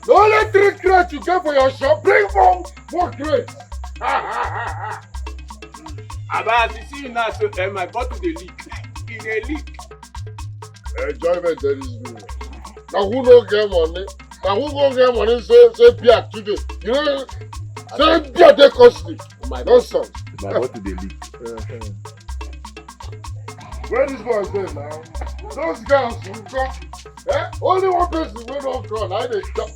O: The only 3 crates you get for your shop, bring 4 crates.
L: Abba, you see you now, so my bottle dey leak. E dey leak.
O: Enjoyment there is me. Now who no get money? Now who go get money say beer today? You know, say beer dey costly. Nonsense.
K: My bottle dey leak.
O: Where this boy dey now? Those girls who come, only one person wey don come, na dey chop.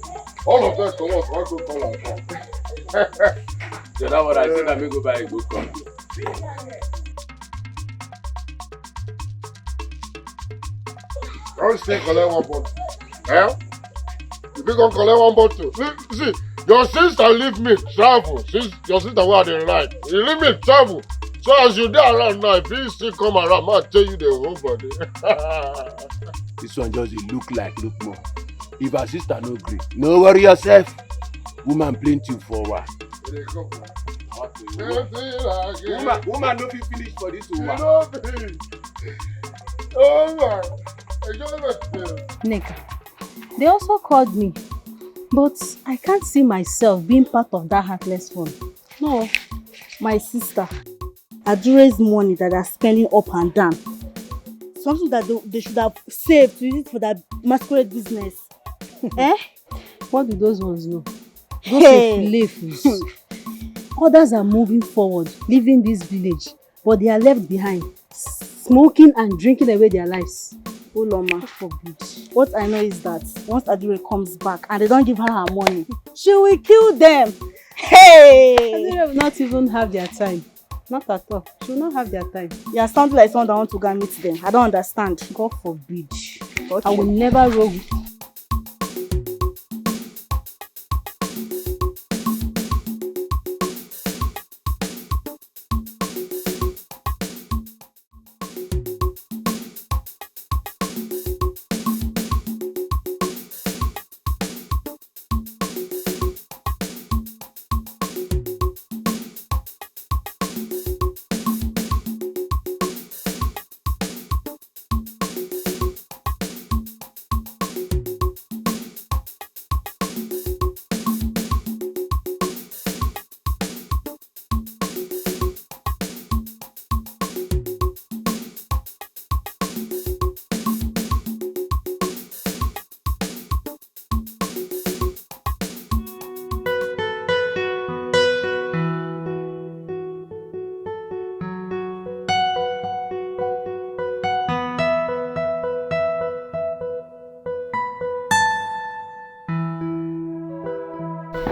O: All of them comot, one go call am come.
L: So that what I say, that me go buy a good cup.
O: Don't stay collect one bottle. If you go collect one bottle, see, your sister leave me travel. Your sister wey I dey like, you leave me travel. So as you dey around now, if you still come around, man, tell you the whole body.
K: This one just look more. If her sister no gree, no worry yourself. Woman plenty for what?
B: Woman no fit finish for this woman.
N: Nick, they also called me, but I can't see myself being part of that heartless fun. No, my sister, Adure's money that they're spending up and down. Something that they should have saved to use it for that masquerade business. Eh?
C: What do those ones know? Those Others are moving forward, leaving this village, but they are left behind, smoking and drinking away their lives.
N: Oh Loma, what I know is that once Adure comes back and they don't give her her money, she will kill them. Hey!
C: Adure will not even have their time. Not at all. She will not have their time.
N: You are sounding like someone that wants to go and meet them. I don't understand.
C: God forbid.
N: Okay.
C: I will never roll with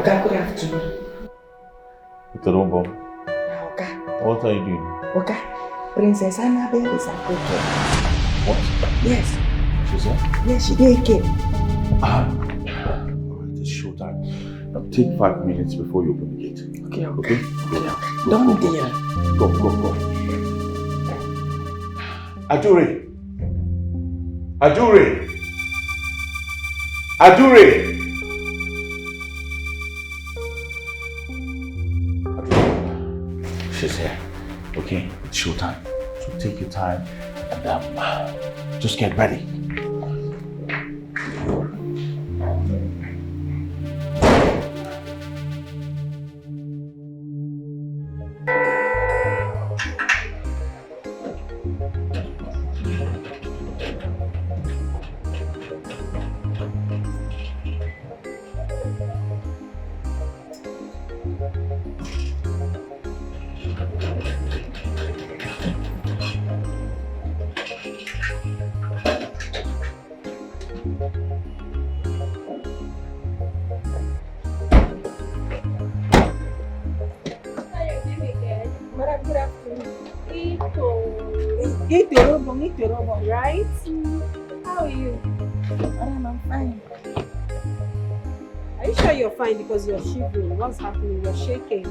Q: Good afternoon.
D: Nobel.
Q: Okay.
D: What are you doing?
Q: Okay. Princess Annabelle is at the
D: What?
Q: Yes.
D: She's here?
Q: Yes, she did came.
D: It's showtime. Now take 5 minutes before you open the gate.
Q: Okay.
D: Okay? Go.
Q: Don't deal.
D: Go. Adure! She's here. Okay? It's showtime. So take your time and just get ready.
R: Right? How are you?
Q: I'm fine.
R: Are you sure you're fine? Because you're shivering. What's happening? You're shaking.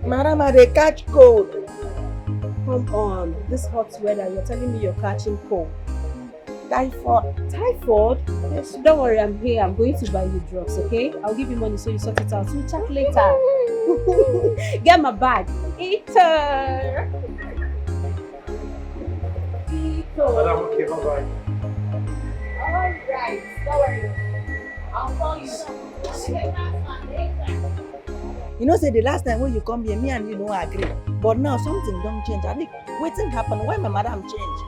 Q: Madam, they catch cold.
R: Come on. This hot weather, you're telling me you're catching cold.
Q: Typhoid.
R: Typhoid? Yes. Don't worry, I'm here. I'm going to buy you drugs, okay? I'll give you money so you sort it out. We'll chat later. Get my bag. Eater.
K: Madam, okay, bye-bye.
R: Alright, don't worry. I'll call you.
Q: You know, say the last time when you come here, me and you don't agree. But now something don't change. I think waiting happen. Why my madam change?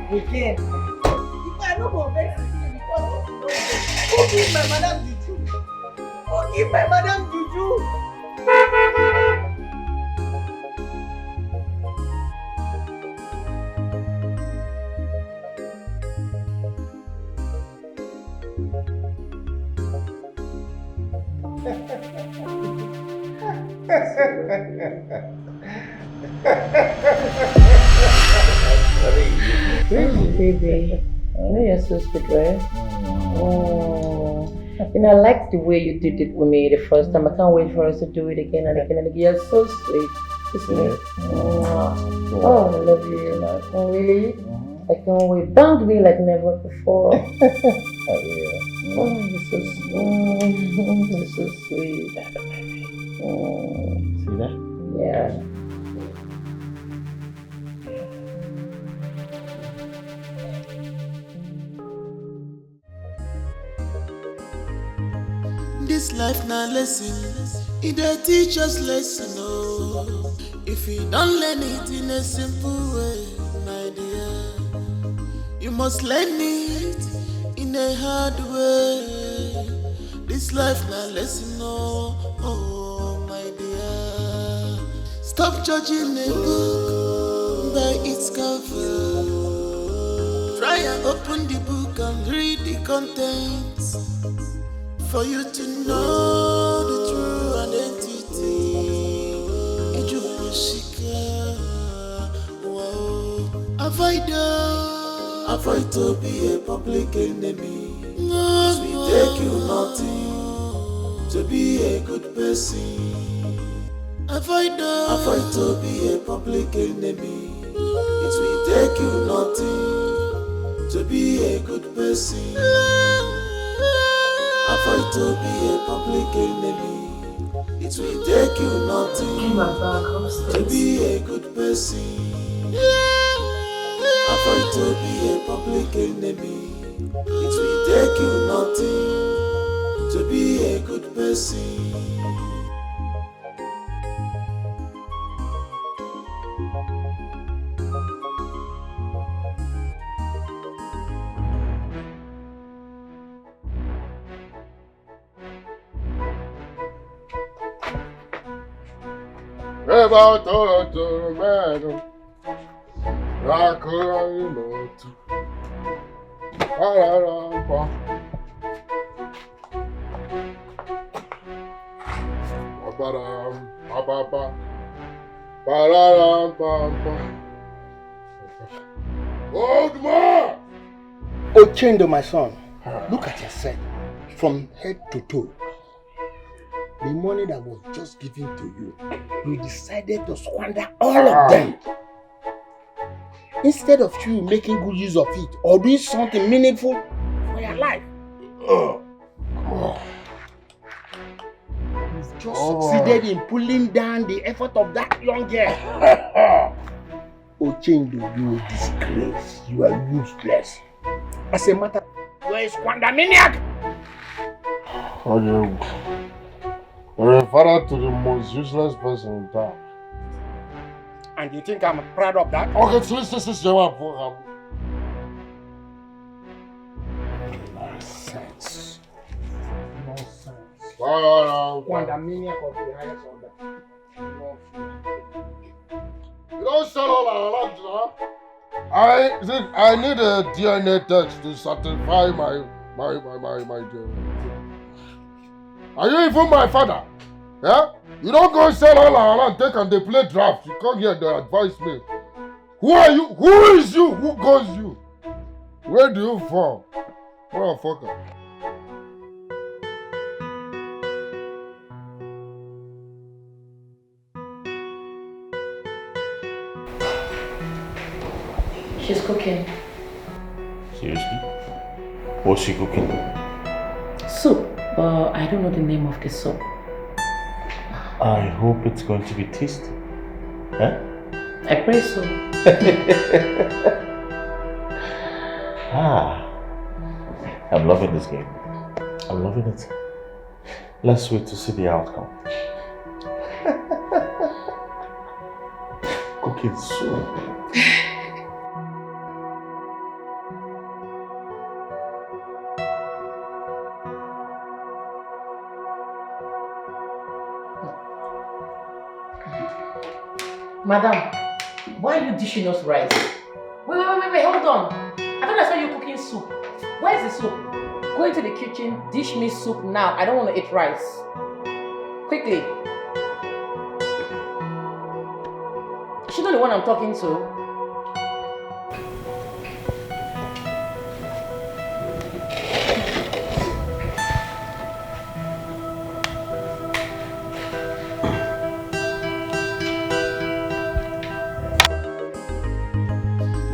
Q: Again. If I don't go back to you because who give my madam juju? Who give my madam juju?
E: Baby, I know you're so sweet, right? Oh, I liked the way you did it with me the first time. I can't wait for us to do it again and again and again. You're so sweet, isn't it? Oh, I love you. Oh, really? I can't wait. Bound me like never before. Oh, you're so sweet. You're so sweet.
D: See that?
M: Yeah.
I: This life na lesson, it dey teach us lesson oh. If you don't learn it in a simple way, my dear, you must learn it in a hard way. This life na lesson oh, oh my dear. Stop judging a book by its cover. Try and open the book and read the contents. For you to know the true identity, avoid to be a public enemy. It will take you nothing to be a good person. Avoid to be a public enemy. It will take you nothing to be a good person. Avoid to be a public enemy. It will take you nothing to be a good person. Avoid to be a public enemy. It will take you nothing to be a good person.
O: About to madam, Rakuranimotu.
K: Old man!
L: Ochendo, my son, look at yourself from head to toe. The money that was just given to you, you decided to squander all of them. Instead of you making good use of it or doing something meaningful for your life. You've just succeeded in pulling down the effort of that young girl. Ochendo, you are a disgrace. You are useless. As a matter, you are a squandermaniac.
O: You're a father to the most useless person in town.
L: And you think I'm proud of that?
O: Okay, so this is your program.
L: Nonsense.
O: Squandermaniac
L: of the highest order.
O: You don't sell all our land, huh? I need a DNA test to certify my DNA. Are you even my father? Yeah? You don't go sell all our land, take and they play draft. You come here to advise me. Who are you? Who is you? Who goes you? Where do you fall? Motherfucker.
E: She's cooking.
D: Seriously? What's she cooking?
E: Soup, but I don't know the name of the soup.
D: I hope it's going to be tasty. Huh?
E: I pray so.
D: I'm loving this game. I'm loving it. Let's wait to see the outcome. Cooking soup.
E: Madam, why are you dishing us rice? Wait, hold on. I thought I saw you cooking soup. Where's the soup? Go into the kitchen, dish me soup now. I don't want to eat rice. Quickly. She's not the one I'm talking to.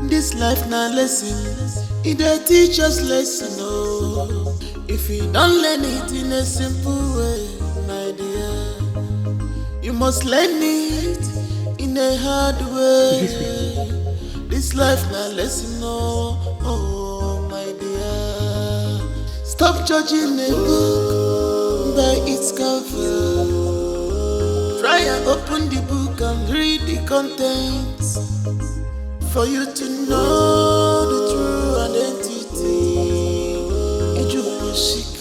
I: This life na lesson, it dey teach us lesson oh. If you don't learn it in a simple way, my dear, must learn it in a hard way. This life na lesson, oh my dear. Stop judging a book by its cover. Try and open the book and read the contents for you to know the true identity.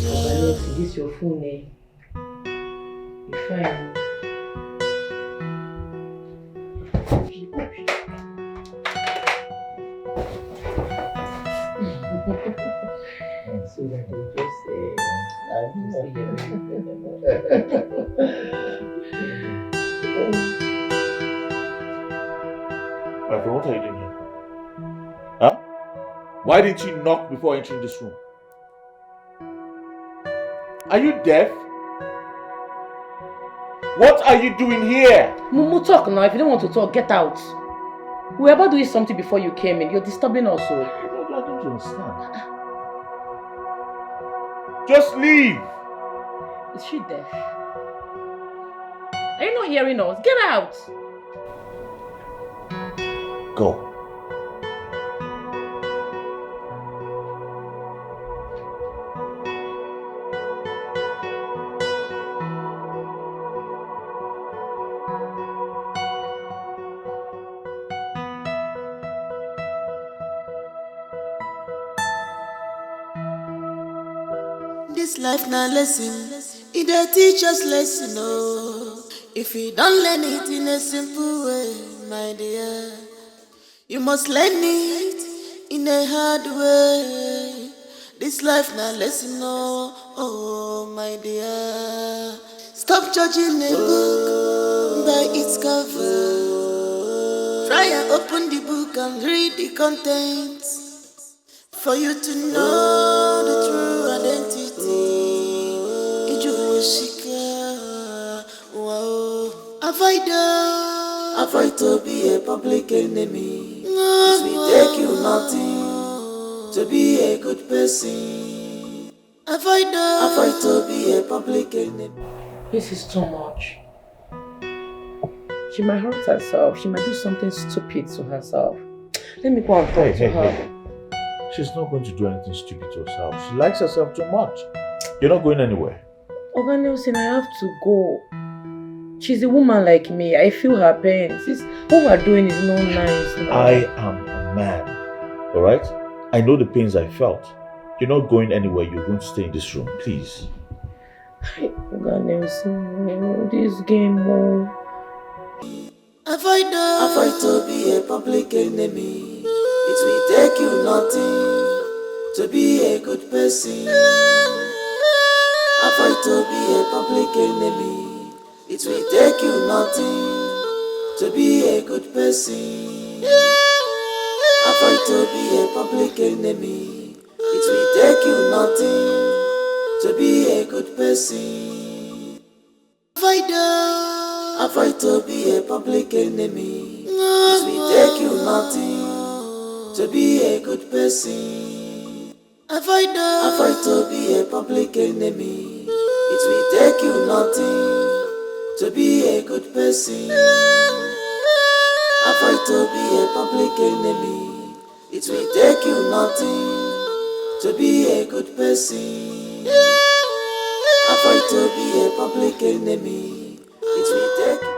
E: Alex, this is your full name. You're fine. So that they just say,
D: My friend, what are you doing here? Huh? Why didn't you knock before entering this room? Are you deaf? What are you doing here?
E: Mumu, talk now. If you don't want to talk, get out. We were about doing something before you came in. You're disturbing us. So.
D: I don't understand. Just leave.
E: Is she deaf? Are you not hearing us? Get out.
D: Go.
I: This life na lesson, it dey teach us lesson, oh. If you don't learn it in a simple way, my dear, you must learn it in a hard way. This life na lesson, oh my dear. Stop judging a book by its cover. Try and open the book and read the contents for you to know the true identity. Avoid to be a public enemy. It will take you nothing to be a good person. Avoid to be a public enemy.
E: This is too much. She might hurt herself. She might do something stupid to herself. Let me go and talk to her.
D: Hey. She's not going to do anything stupid to herself. She likes herself too much. You're not going anywhere.
E: Oga Nelson, I have to go. She's a woman like me. I feel her pain. What we're doing is not nice. No.
D: I am a man. Alright? I know the pains I felt. You're not going anywhere. You're going to stay in this room. Please.
E: Oga Nelson, this game,
I: Avoid to be a public enemy. It will take you nothing to be a good person. Avoid to be a public enemy. It will take you nothing to be a good person. Avoid to be a public enemy. It will take you nothing to be a good person. Avoid to be a public enemy. It will take you nothing to be a good person. Avoid to be a public enemy. It will take you nothing to be a good person. Avoid to be a public enemy. It will take you nothing to be a good person. Avoid to be a public enemy. It will take you.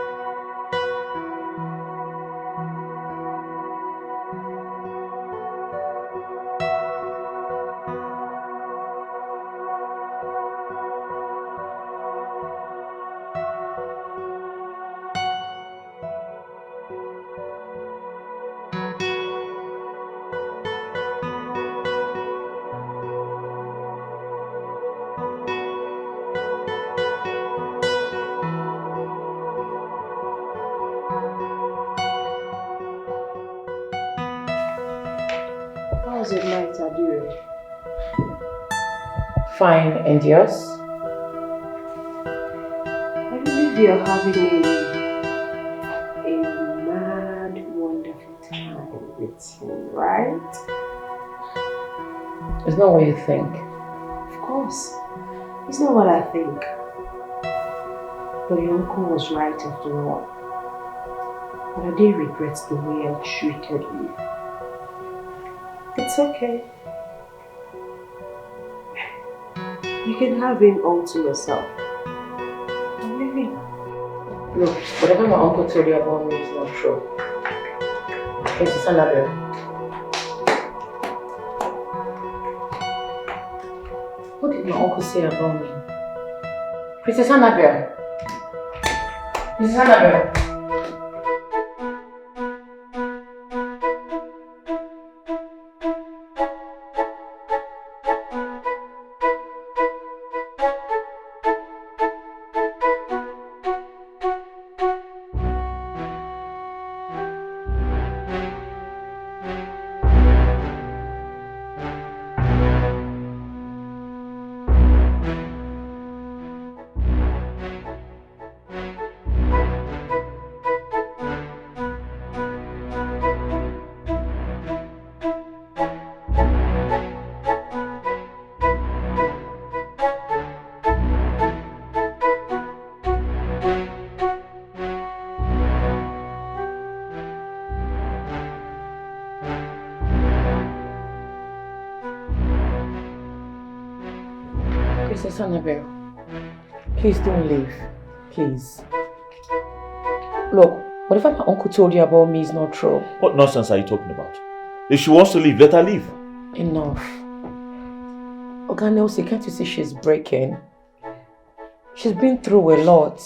R: How's your night, Adira?
E: fine, and yours?
R: I believe you're having a mad, wonderful time with him, right?
E: It's not what you think.
R: Of course. It's not what I think. But your uncle was right after all. But I did regret the way I treated you. It's okay. You can have him all to yourself. Maybe.
E: Look, whatever my uncle told you about me is not true. Princess Annabelle. What did my uncle say about me? Princess Annabelle. Princess Annabelle. Princess Annabelle, please don't leave. Please. Look, whatever my uncle told you about me is not true.
D: What nonsense are you talking about? If she wants to leave, let her leave.
E: Enough. Oga Nelson, can't you see she's breaking? She's been through a lot.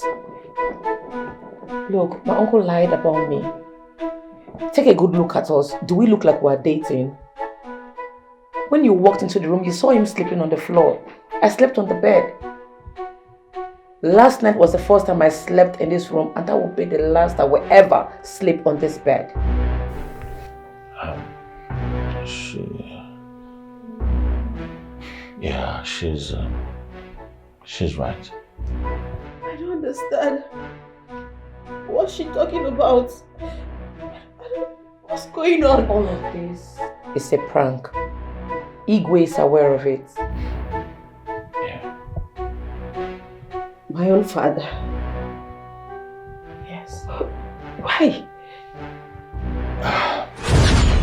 E: Look, my uncle lied about me. Take a good look at us. Do we look like we're dating? When you walked into the room, you saw him sleeping on the floor. I slept on the bed. Last night was the first time I slept in this room, and that will be the last I will ever sleep on this bed.
D: She's right.
R: I don't understand. What's she talking about? What's going on?
E: All of this is a prank. Igwe is aware of it.
R: My own father.
E: Yes.
R: Why?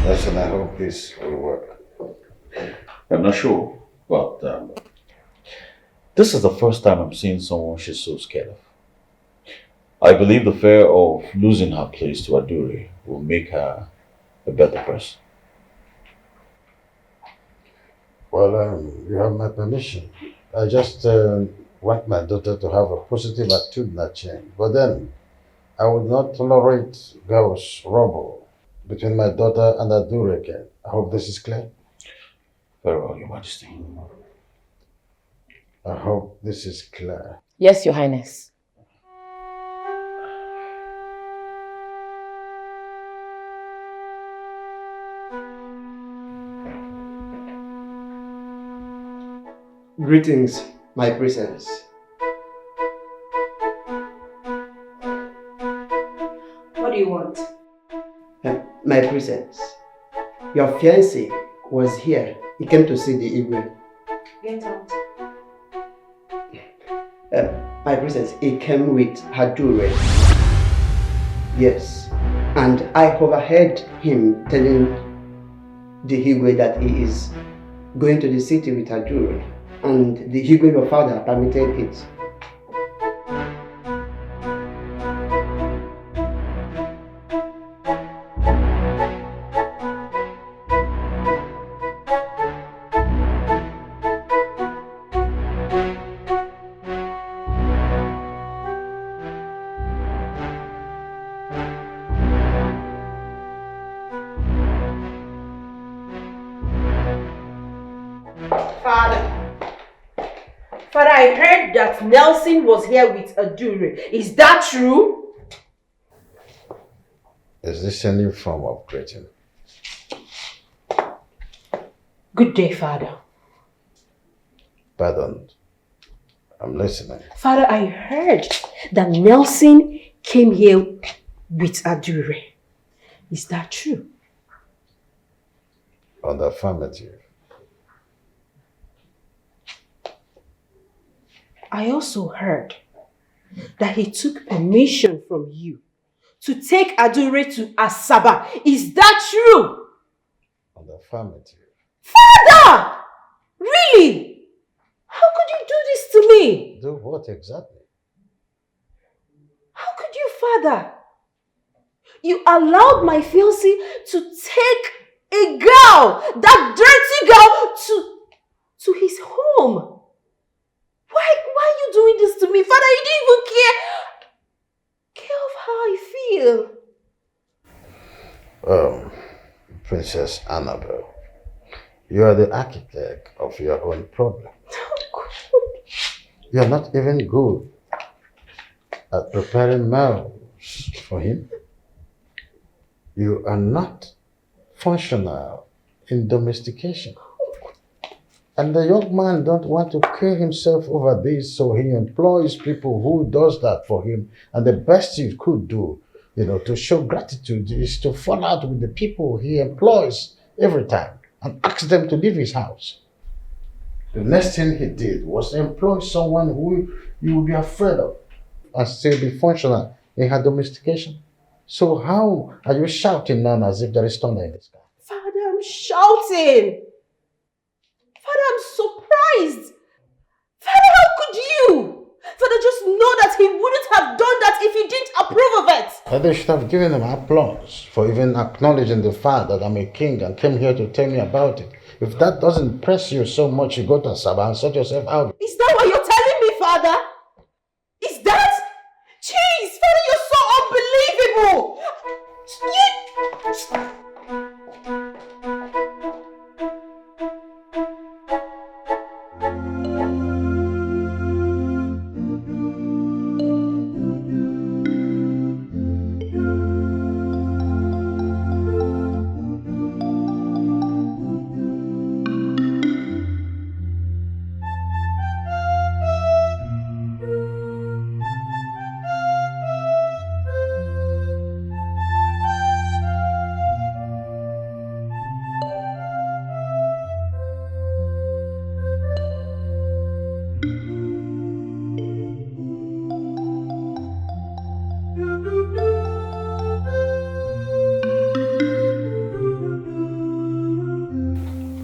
F: Listen, I hope this will work.
D: I'm not sure, but this is the first time I'm seeing someone she's so scared of. I believe the fear of losing her place to Adure will make her a better person.
F: Well, you have my permission. I just want my daughter to have a positive attitudinal change. But then, I would not tolerate girls' rubble between my daughter and Adure again. I hope this is clear.
D: Very well, Your Majesty.
F: I hope this is clear.
E: Yes, Your Highness.
S: Greetings, my presence.
R: What do you want?
S: My presence. Your fiancé was here. He came to see the Igwe.
R: Get out.
S: My presence, he came with Hadure. Yes. And I overheard him telling the Igwe that he is going to the city with Hadure. And the Igwe, your father, permitted it.
G: Father, I heard that Nelson was here with Adure. Is that true?
F: Is this a new form of greeting?
E: Good day, Father.
F: Pardon. I'm listening.
G: Father, I heard that Nelson came here with Adure. Is that true?
F: On the affirmative.
G: I also heard that he took permission from you to take Adure to Asaba. Is that true?
F: And affirmative.
G: Father! Really? How could you do this to me?
F: Do what exactly?
G: How could you, Father? You allowed my fiancé to take a girl, that dirty girl, to his home. Why are you doing this to me? Father, you didn't even care of how I feel.
F: Princess Annabelle, you are the architect of your own problem. You are not even good at preparing meals for him. You are not functional in domestication. And the young man don't want to kill himself over this, so he employs people who does that for him. And the best you could do, to show gratitude is to fall out with the people he employs every time and ask them to leave his house. The next thing he did was employ someone who you would be afraid of and still be functional in her domestication. So how are you shouting now as if there is thunder in the sky?
G: Father, I'm shouting. Father, I'm surprised. Father, how could you? Father, just know that he wouldn't have done that if he didn't approve of it.
F: They should have given him applause for even acknowledging the fact that I'm a king and came here to tell me about it. If that doesn't press you so much, you go to Asaba and sort yourself out.
G: Is that what you're telling me, Father? Is that? Jeez, Father, you're so unbelievable.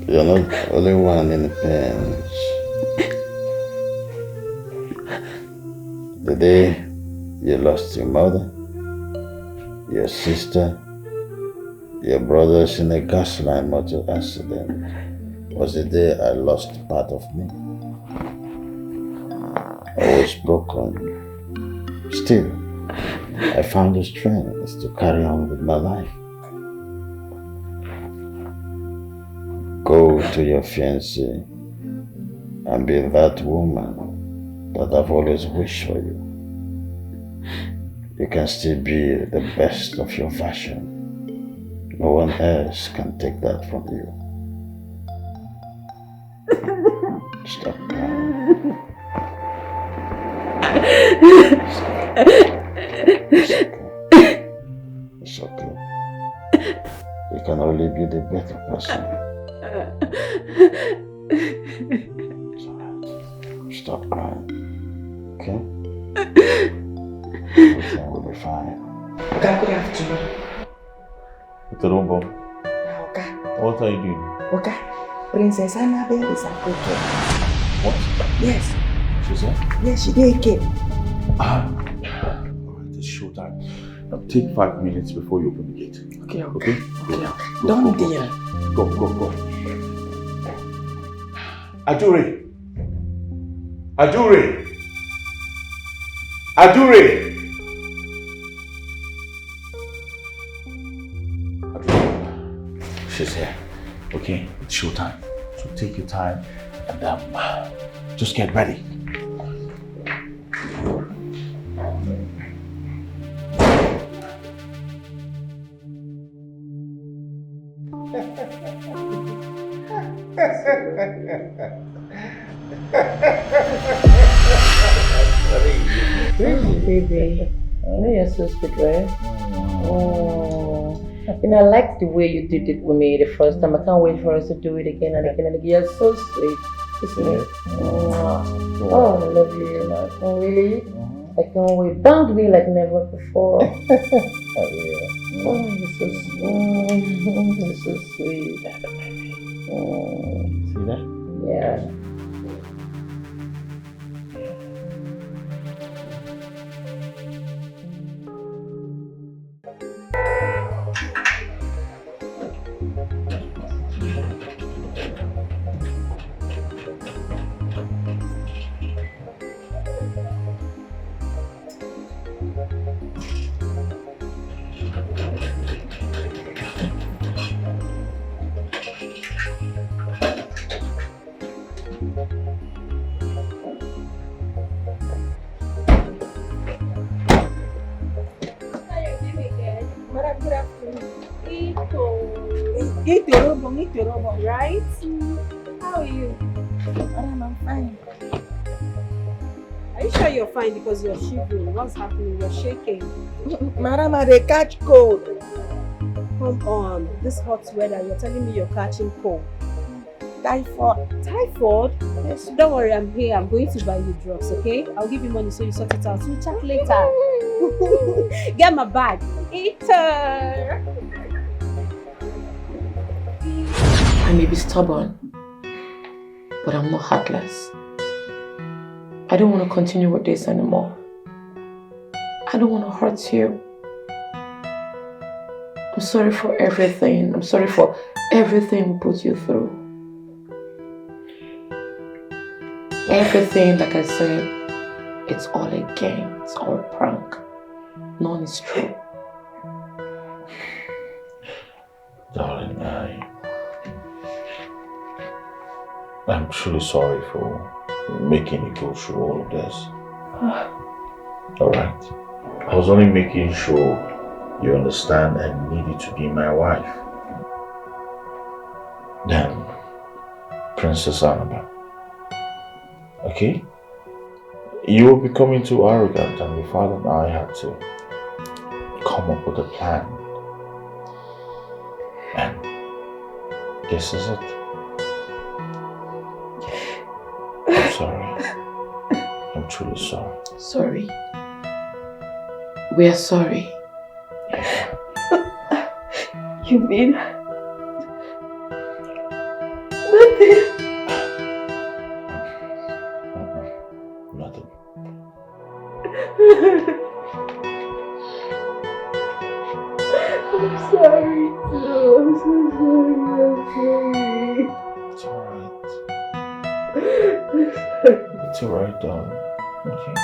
F: You're not the only one in pains. The day you lost your mother, your sister, your brothers in a gas line motor accident was the day I lost part of me. I was broken. Still, I found the strength to carry on with my life. Go to your fiancé and be that woman that I've always wished for you. You can still be the best of your version. No one else can take that from you. Stop crying. It's okay. You can only be the better person. It's alright. Stop crying. Okay? Everything will be fine.
G: Good afternoon.
D: Terumbo,
G: Okay.
D: what are you doing?
G: Okay. Princess Annabelle is at okay.
D: What?
G: Yes.
D: She said?
G: Yes, she did came.
D: Alright, it's showtime. Now take 5 minutes before you open the gate.
G: Okay.
D: Okay? Go.
G: Don't deal.
D: Go. Adure! She's here. Okay, it's showtime. So take your time and just get ready.
E: Baby, I know you're so sweet, right? Oh, I liked the way you did it with me the first time. I can't wait for us to do it again and again and again. You're so sweet, isn't it? Oh, I love you. Oh, really? I can't wait. Bang me like never before.
D: I will.
E: Oh, you're so sweet. You're so sweet.
D: See that?
E: Yeah.
R: Right? How are you?
Q: I'm fine.
R: Are you sure you're fine because you're shivering? What's happening? You're shaking.
Q: Madam, they catch cold.
R: Come on, this hot weather, you're telling me you're catching cold.
Q: Typhoid.
R: Typhoid? Yes. Don't worry, I'm here. I'm going to buy you drugs, okay? I'll give you money so you sort it out. We'll chat later. Get my bag. Eater.
E: I may be stubborn, but I'm not heartless. I don't want to continue with this anymore. I don't want to hurt you. I'm sorry for everything. I'm sorry for everything we put you through. Everything, like I said, it's all a game. It's all a prank. None is true.
D: Darling, I'm truly sorry for making you go through all of this. Alright. I was only making sure you understand I needed to be my wife. Then, Princess Annabelle. Okay? You were becoming too arrogant and your father and I had to come up with a plan. And this is it. I'm sorry. I'm truly sorry.
E: Sorry. We are sorry.
Q: You mean nothing?
D: Nothing.
Q: I'm sorry. Oh, I'm so sorry.
D: It's alright. It's alright, darling. Okay.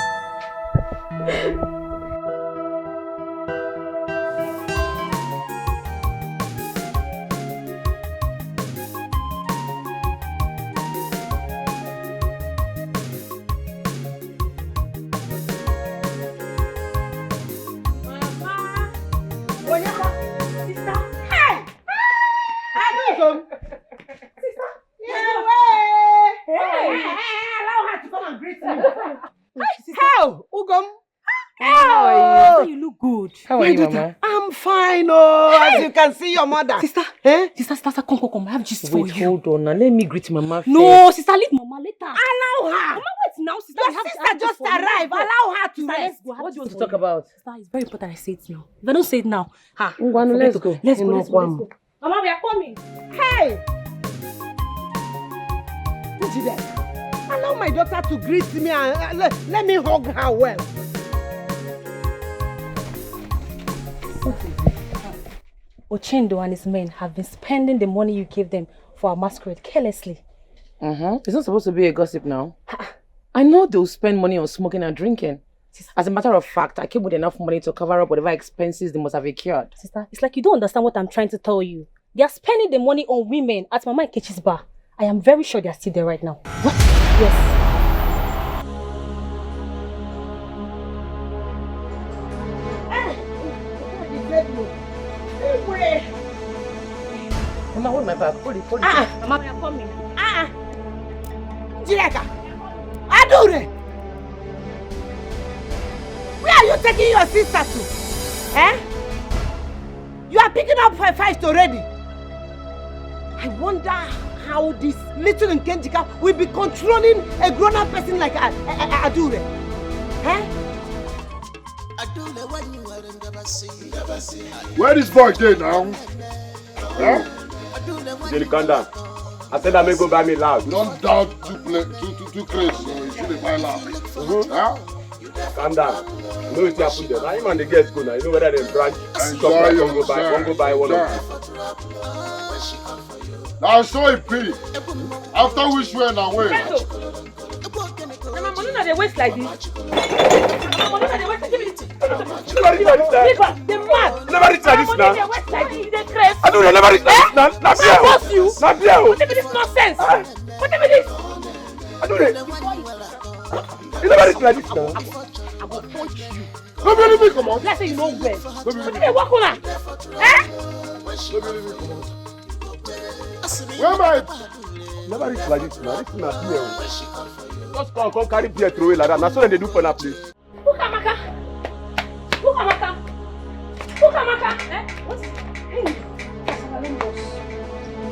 G: As you can see your mother.
N: Sister, sister, come. I have gist for you.
E: Wait, hold on now. Let me greet Mama first.
N: No, sister, leave Mama later.
G: Allow her.
N: Mama, wait now, sister.
G: Your sister just arrived. Allow her to rest.
E: What do you want to talk about?
N: Sister, it's very important I say it now. If I don't say it now,
E: let's go.
N: Let's go. Mama, we are coming.
G: Hey! Allow my daughter to greet me and let me hug her well.
N: Ochendo and his men have been spending the money you gave them for our masquerade carelessly.
E: It's not supposed to be a gossip now. I know they'll spend money on smoking and drinking. As a matter of fact, I came with enough money to cover up whatever expenses they must have incurred.
N: Sister, it's like you don't understand what I'm trying to tell you. They are spending the money on women at Mama Nkechi's bar. I am very sure they are still there right now.
E: What?
N: Yes.
E: Mama, hold my bag. Hold it.
N: Mama, we are coming.
G: Jireka! Adure! Where are you taking your sister to? You are picking up her fight already. I wonder how this little Nkenjika will be controlling a grown-up person like Adure.
K: Where this boy dey now? Huh?
T: Jelly, calm down. I said I may go buy me loud.
K: Don't doubt two crazy, so you should buy loud. Huh?
T: Calm down. You know what happened there. Now him and the girls go now. You know whether they branch and shop like one go buy one of them.
K: Now show it pity. After which way now wait?
N: My money not dey waste like this. My money not dey waste like this.
T: Never reach like this now.
N: They mad.
T: Never reach like this now.
N: My money dey waste like this. They crazy.
T: I don't know. Never reach like this now. Not
N: I
T: here.
N: boss you.
T: Not here.
N: What is this nonsense? What is this?
T: I don't know. You never reach like this now.
N: I will punch you.
K: No be me come on.
N: Let's say you know well.
K: No be
N: What did they walk on? Eh?
K: No be me come on. Where am I?
T: Never reach like this now. This is not here. Just come carry beer throw away like that. That's what they do for that place.
N: Ukamaka. Ukamaka. Ukamaka. Eh? What's hey? Kasala don't boss.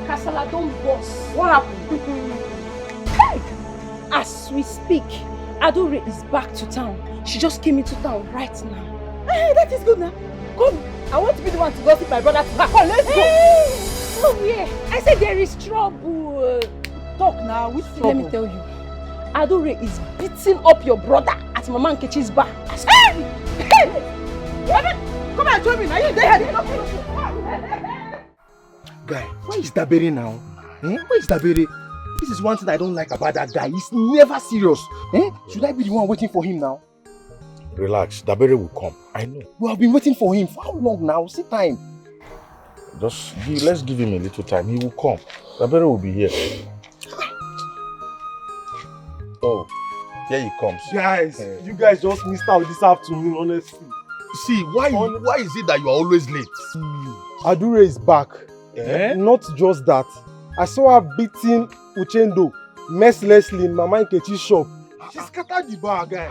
N: Kasala don't boss. What happened? Hey! As we speak, Adore is back to town. She just came into town right now. Hey, that is good now. Come. I want to be the one to gossip my brother to her. Come, let's go. Oh yeah. I said there is trouble. Talk now. Which trouble? Let me tell you. Adore is beating up your brother at Mama Nkechi's bar. Hey! Hey! Come and join me now. You there?
B: Guy, where is Dabere now? Where is Dabere? This is one thing I don't like about that guy. He's never serious. Should I be the one waiting for him now?
K: Relax, Dabere will come. I know.
B: We have been waiting for him for how long now? See time.
K: Let's give him a little time. He will come. Dabere will be here. Oh, here he comes.
L: Guys, you guys just missed out this afternoon, honestly.
K: See, why is it that you are always late?
L: Adure is back. Not just that. I saw her beating Uchendo mercilessly in Mama Nkechi's shop. She scattered the bar, guy.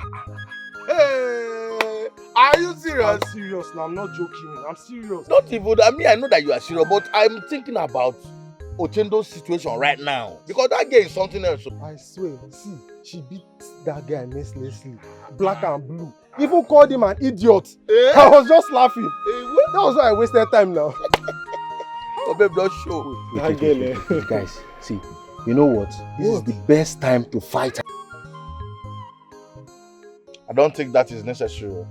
K: Hey, are you serious?
L: I'm serious now. I'm not joking. I'm serious.
K: Not even. I mean, I know that you are serious, but I'm thinking about Ochendo's situation right now because that girl is something else.
L: I swear. See, she beat that guy mercilessly, black and blue. Even called him an idiot. I was just laughing. That was why I wasted time now.
K: Oh, babe, don't show.
B: Wait, guys, see, you know what? This is the best time to fight.
K: I don't think that is necessary.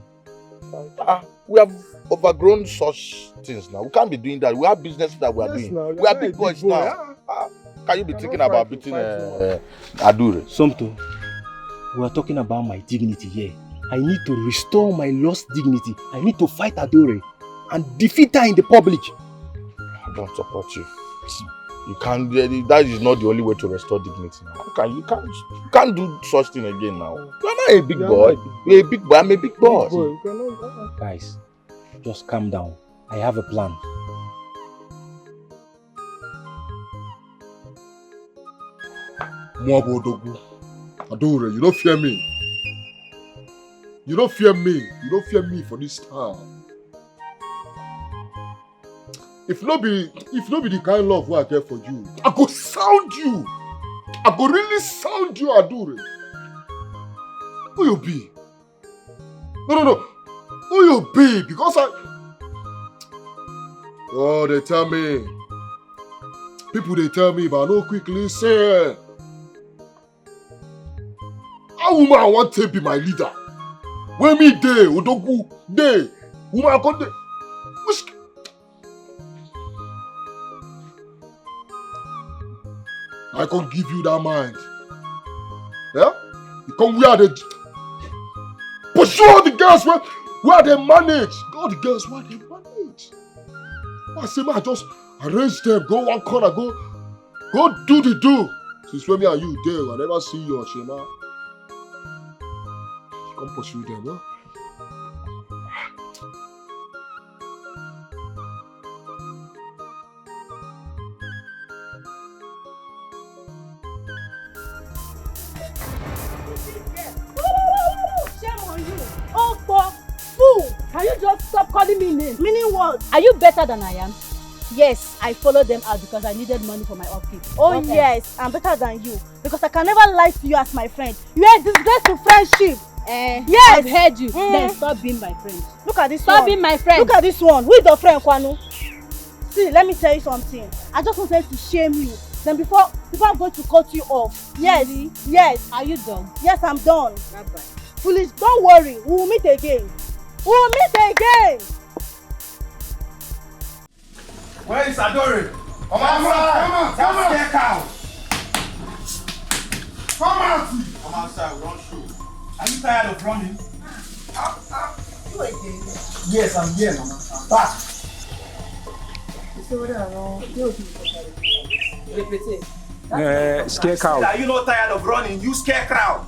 K: We have overgrown such things now. We can't be doing that. We have business that we are doing. We are big boys now. Can you be thinking about beating Adure?
B: Somto, we are talking about my dignity here. I need to restore my lost dignity. I need to fight Adore and defeat her in the public.
K: I don't support you. You can't. That is not the only way to restore dignity now. You can't do such thing again now. You're not a big boy. You're a big boy. I'm a big boy.
B: Guys, just calm down. I have a plan.
K: Adore, you don't fear me. You don't fear me. You don't fear me for this time. If no be the kind of love I get for you, I go sound you. I go really sound you, Adore. Who you be? No. Who you be? Because oh, they tell me. People they tell me, but I no quickly say. How woman I want to be my leader? When me dey, Odogu dey, woman I come dey. I can give you that mind. Yeah? You come where they pursue all the girls where they manage. All the girls where they manage. I say, man, I just arrange them, go one corner, go do the do. Since when me and you there, I never see you, Shema. Come pursue them, huh?
N: Can you just stop calling me names?
C: Meaning what?
N: Are you better than I am? Yes, I followed them out because I needed money for my upkeep.
C: Oh yes, I'm better than you because I can never lie to you as my friend. You are a disgrace to friendship.
N: Yes. I've heard you. Then stop being my friend.
U: Look at this
N: Stop
U: one.
N: being my friend.
U: Look at this one. Who is your friend, Kwanu? See, let me tell you something. I just wanted to shame you. Then before I'm going to cut you off. Yes.
N: Really?
U: Yes.
N: Are you done?
U: Yes, I'm done.
N: Bye-bye.
U: Foolish, don't worry. We will meet again. We will meet again.
B: Where is Adore?
O: Come outside. Come on.
B: Check out.
O: Come out.
B: Come outside. We don't show. Are you tired of running?
G: You again?
B: Yes, I'm here, Mama. I'm back.
L: Scare cow.
B: Are you not tired of running? You scare crowd.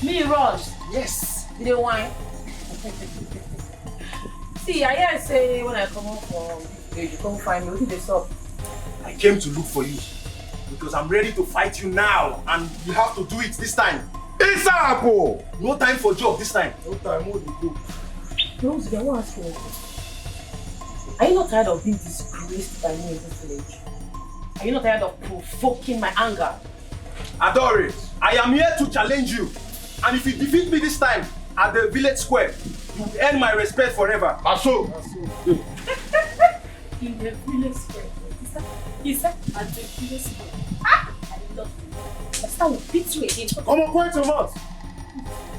E: Me run.
B: Yes.
E: You dey whine. See, I hear say when I come home from you come find me. Wetin dey sup?
B: I came to look for you because I'm ready to fight you now, and you have to do it this time. ASAP! No time for job this time. No time. What you do?
E: Rose, I want to ask you. Are you not tired of being disgraced by me in this village? Are you not tired of provoking my anger?
B: Adore, I am here to challenge you. And if you defeat me this time at the village square, you will earn my respect forever. Aso!
E: In the village square. Is that at the village square? Ah! I love you. I start will beat you again.
B: Come on, quite a lot.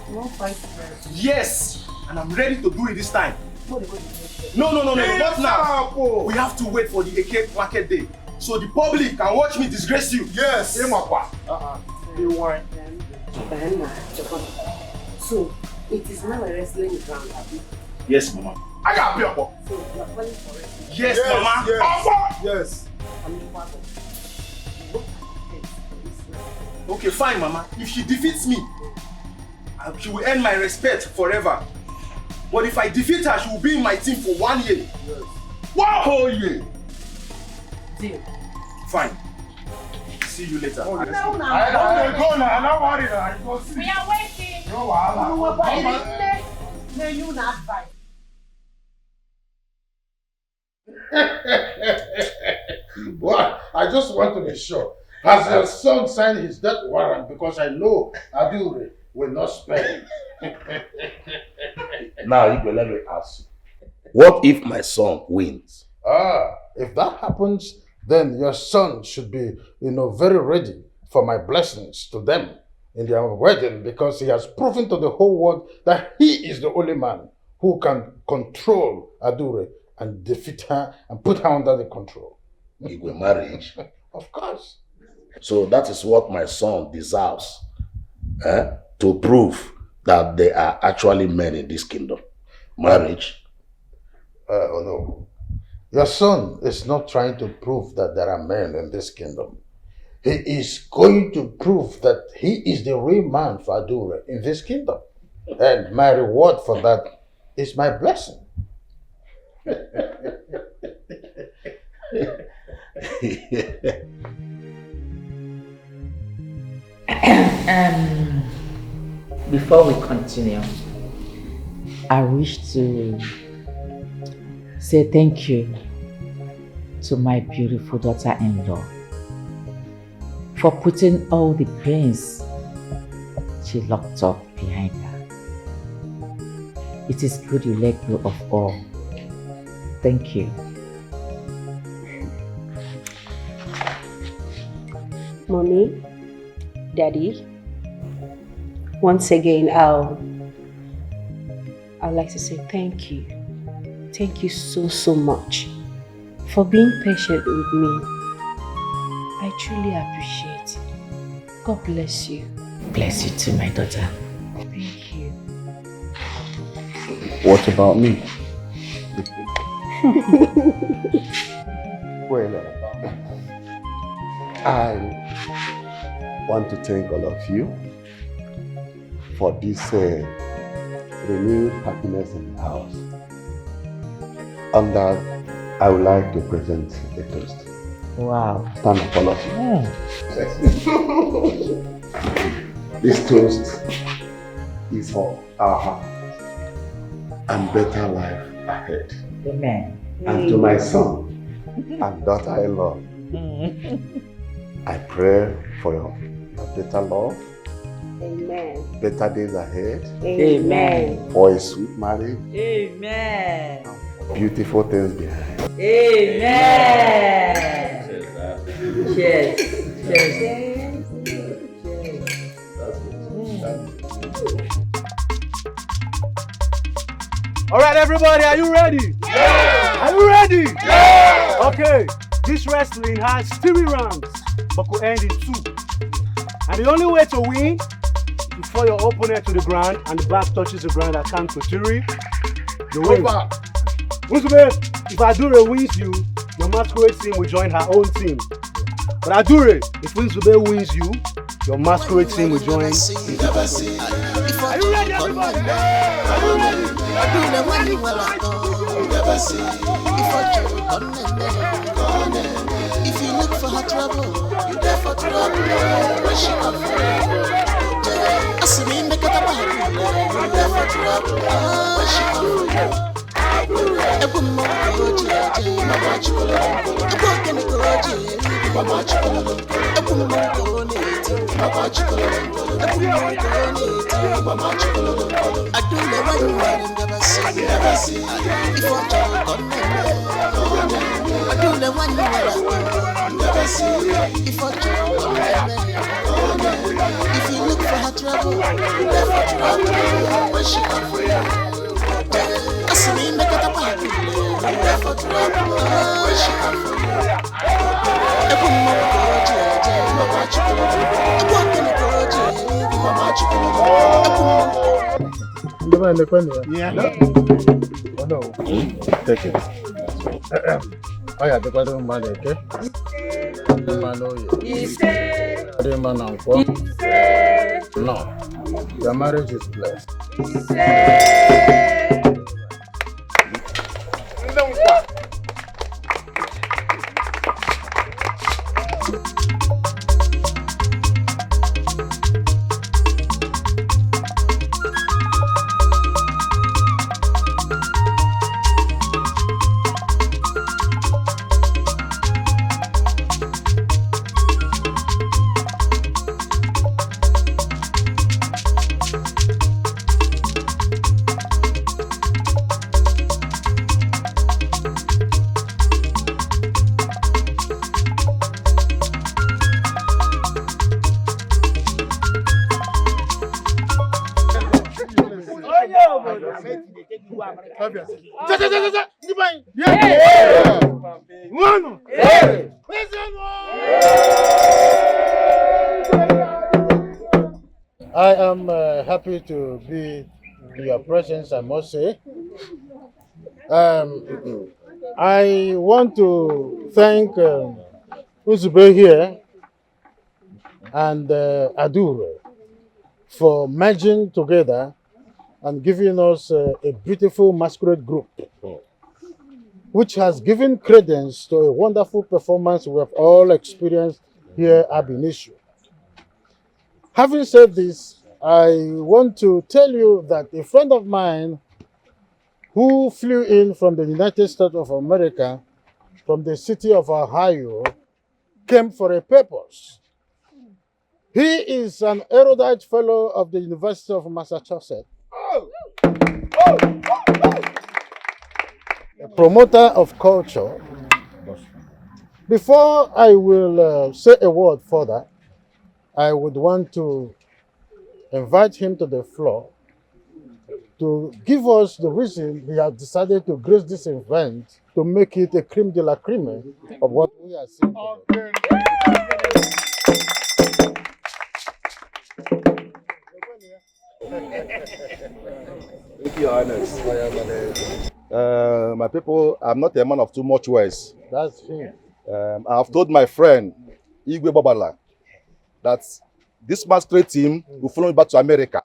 E: You won't fight first.
B: Yes! And I'm ready to do it this time.
E: What
B: No, not now. We have to wait for the AK market day, so the public can watch me disgrace you.
O: Yes.
B: You want?
V: So, it is now a wrestling ground, Abi?
B: Yes, Mama. I got people.
V: So, you are calling for wrestling?
B: Yes, Mama.
O: Yes.
V: I'm not part of it. What are you for this wrestling?
B: Okay, fine, Mama. If she defeats me, she will earn my respect forever. But if I defeat her, she will be in my team for 1 year.
O: Yes.
B: 1 whole year.
V: Deal.
B: Fine. See you later.
O: I don't go now. I'm not worried. I go see.
E: We are waiting.
O: No wahala.
U: May you not fight.
O: Well, I just want to be sure. Has your son signed his death warrant? Because I know Adure will not spare him.
W: Now, Igwe, let me ask you. What if my son wins?
O: If that happens, then your son should be, very ready for my blessings to them in their wedding, because he has proven to the whole world that he is the only man who can control Adure and defeat her and put her under the control.
W: Igwe marriage?
O: Of course.
W: So that is what my son deserves, to prove that there are actually men in this kingdom. Marriage.
O: Oh no. Your son is not trying to prove that there are men in this kingdom. He is going to prove that he is the real man for Adure in this kingdom. And my reward for that is my blessing.
M: Before we continue, I wish to say thank you to my beautiful daughter-in-law for putting all the pains she locked up behind her. It is good you let go of all. Thank you.
R: Mommy, Daddy, once again, I'd like to say thank you. Thank you so much for being patient with me. I truly appreciate it. God bless you.
M: Bless you too, my daughter.
R: Thank you.
W: What about me?
X: Well, I want to thank all of you for this renewed happiness in the house. On that, I would like to present a toast.
M: Wow.
X: Stand up, all of you. This toast is for our happiness and better life ahead.
M: Amen.
X: And to my son and daughter-in-law, I pray for your better love,
R: Amen.
X: Better days ahead.
R: Amen.
X: For a sweet marriage.
Q: Amen.
X: Beautiful things behind.
Q: Amen. Cheers. Cheers.
L: All right, everybody, are you ready? Yeah! Are you ready? Yeah! Okay, this wrestling has 3 rounds, but could end in 2. And the only way to win is to throw your opponent to the ground and the back touches the ground at count to 3. You win. Uzube, if Adure wins you, your masquerade team will join her own team. But Adure, if Uzube wins you, your masquerade team will join his. Are you ready, everybody? Are you ready?
I: If you look for her trouble, you there for trouble. Where she come from? I see me make it a bad, you there for trouble. Where she come from? Ebu mo koji, mama chukolo. Ebu kene koji, mama chukolo. Ebu mo koneti, mama chukolo. Ebu mo koneti, mama chukolo. Adule wani wani never see. If I try come Adule wani wani never see. If I try come if you look for her trouble, never trouble. When she come for you. I see me make it a party. Never trouble. When she come for you. Ebu mo koji, mama chukolo. Ebu kene koji, mama chukolo. Ebu mo.
O: Yeah. Oh no. Take it. Oh yeah, the other man, okay? No. Your marriage is blessed. I am happy to be in your presence, I must say. I want to thank Uzube here and Adure for merging together and giving us a beautiful masquerade group, which has given credence to a wonderful performance we have all experienced here at Benicio. Having said this, I want to tell you that a friend of mine who flew in from the United States of America, from the city of Ohio, came for a purpose. He is an erudite fellow of the University of Massachusetts, a promoter of culture. Before I will say a word further, I would want to invite him to the floor to give us the reason he has decided to grace this event to make it a creme de la creme of what we are seeing.
A: Thank you, Highness. My people, I'm not a man of too much words.
O: That's him.
A: I have told my friend, Igwe Babala, that this masquerade team will follow me back to America.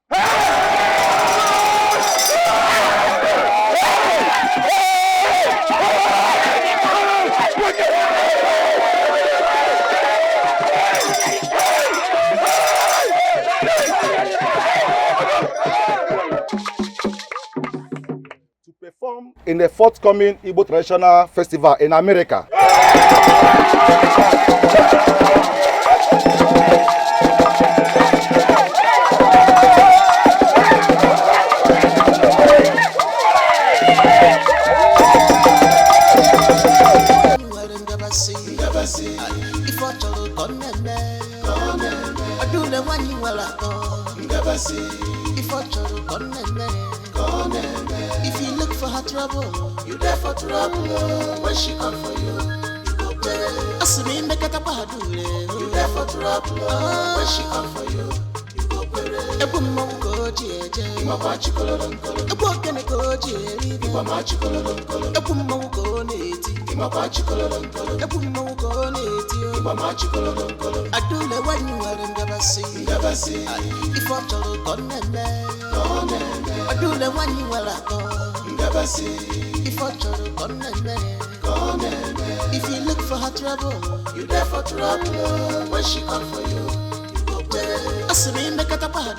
A: To perform in the forthcoming Igbo Traditional Festival in America.
I: see. If I told come I do the one you will never see. If I told come if you look for her trouble, you there for trouble. When she come for you, you go pay. As me make it a bad you there for trouble. When she come for you, you go pay. Ebu mongo jeje, ima bachi kolon. Ebu kene go jeje, ima bachi kolon. Ebu mongo neti, ima bachi kolon. Ebu mongo neti, ima bachi kolon. I do the one you will never see. Never see. If I told come I do the one you will never see. If I try to come if you look for her trouble, you there for trouble. When she come for you, you go pay. I see me make it a bad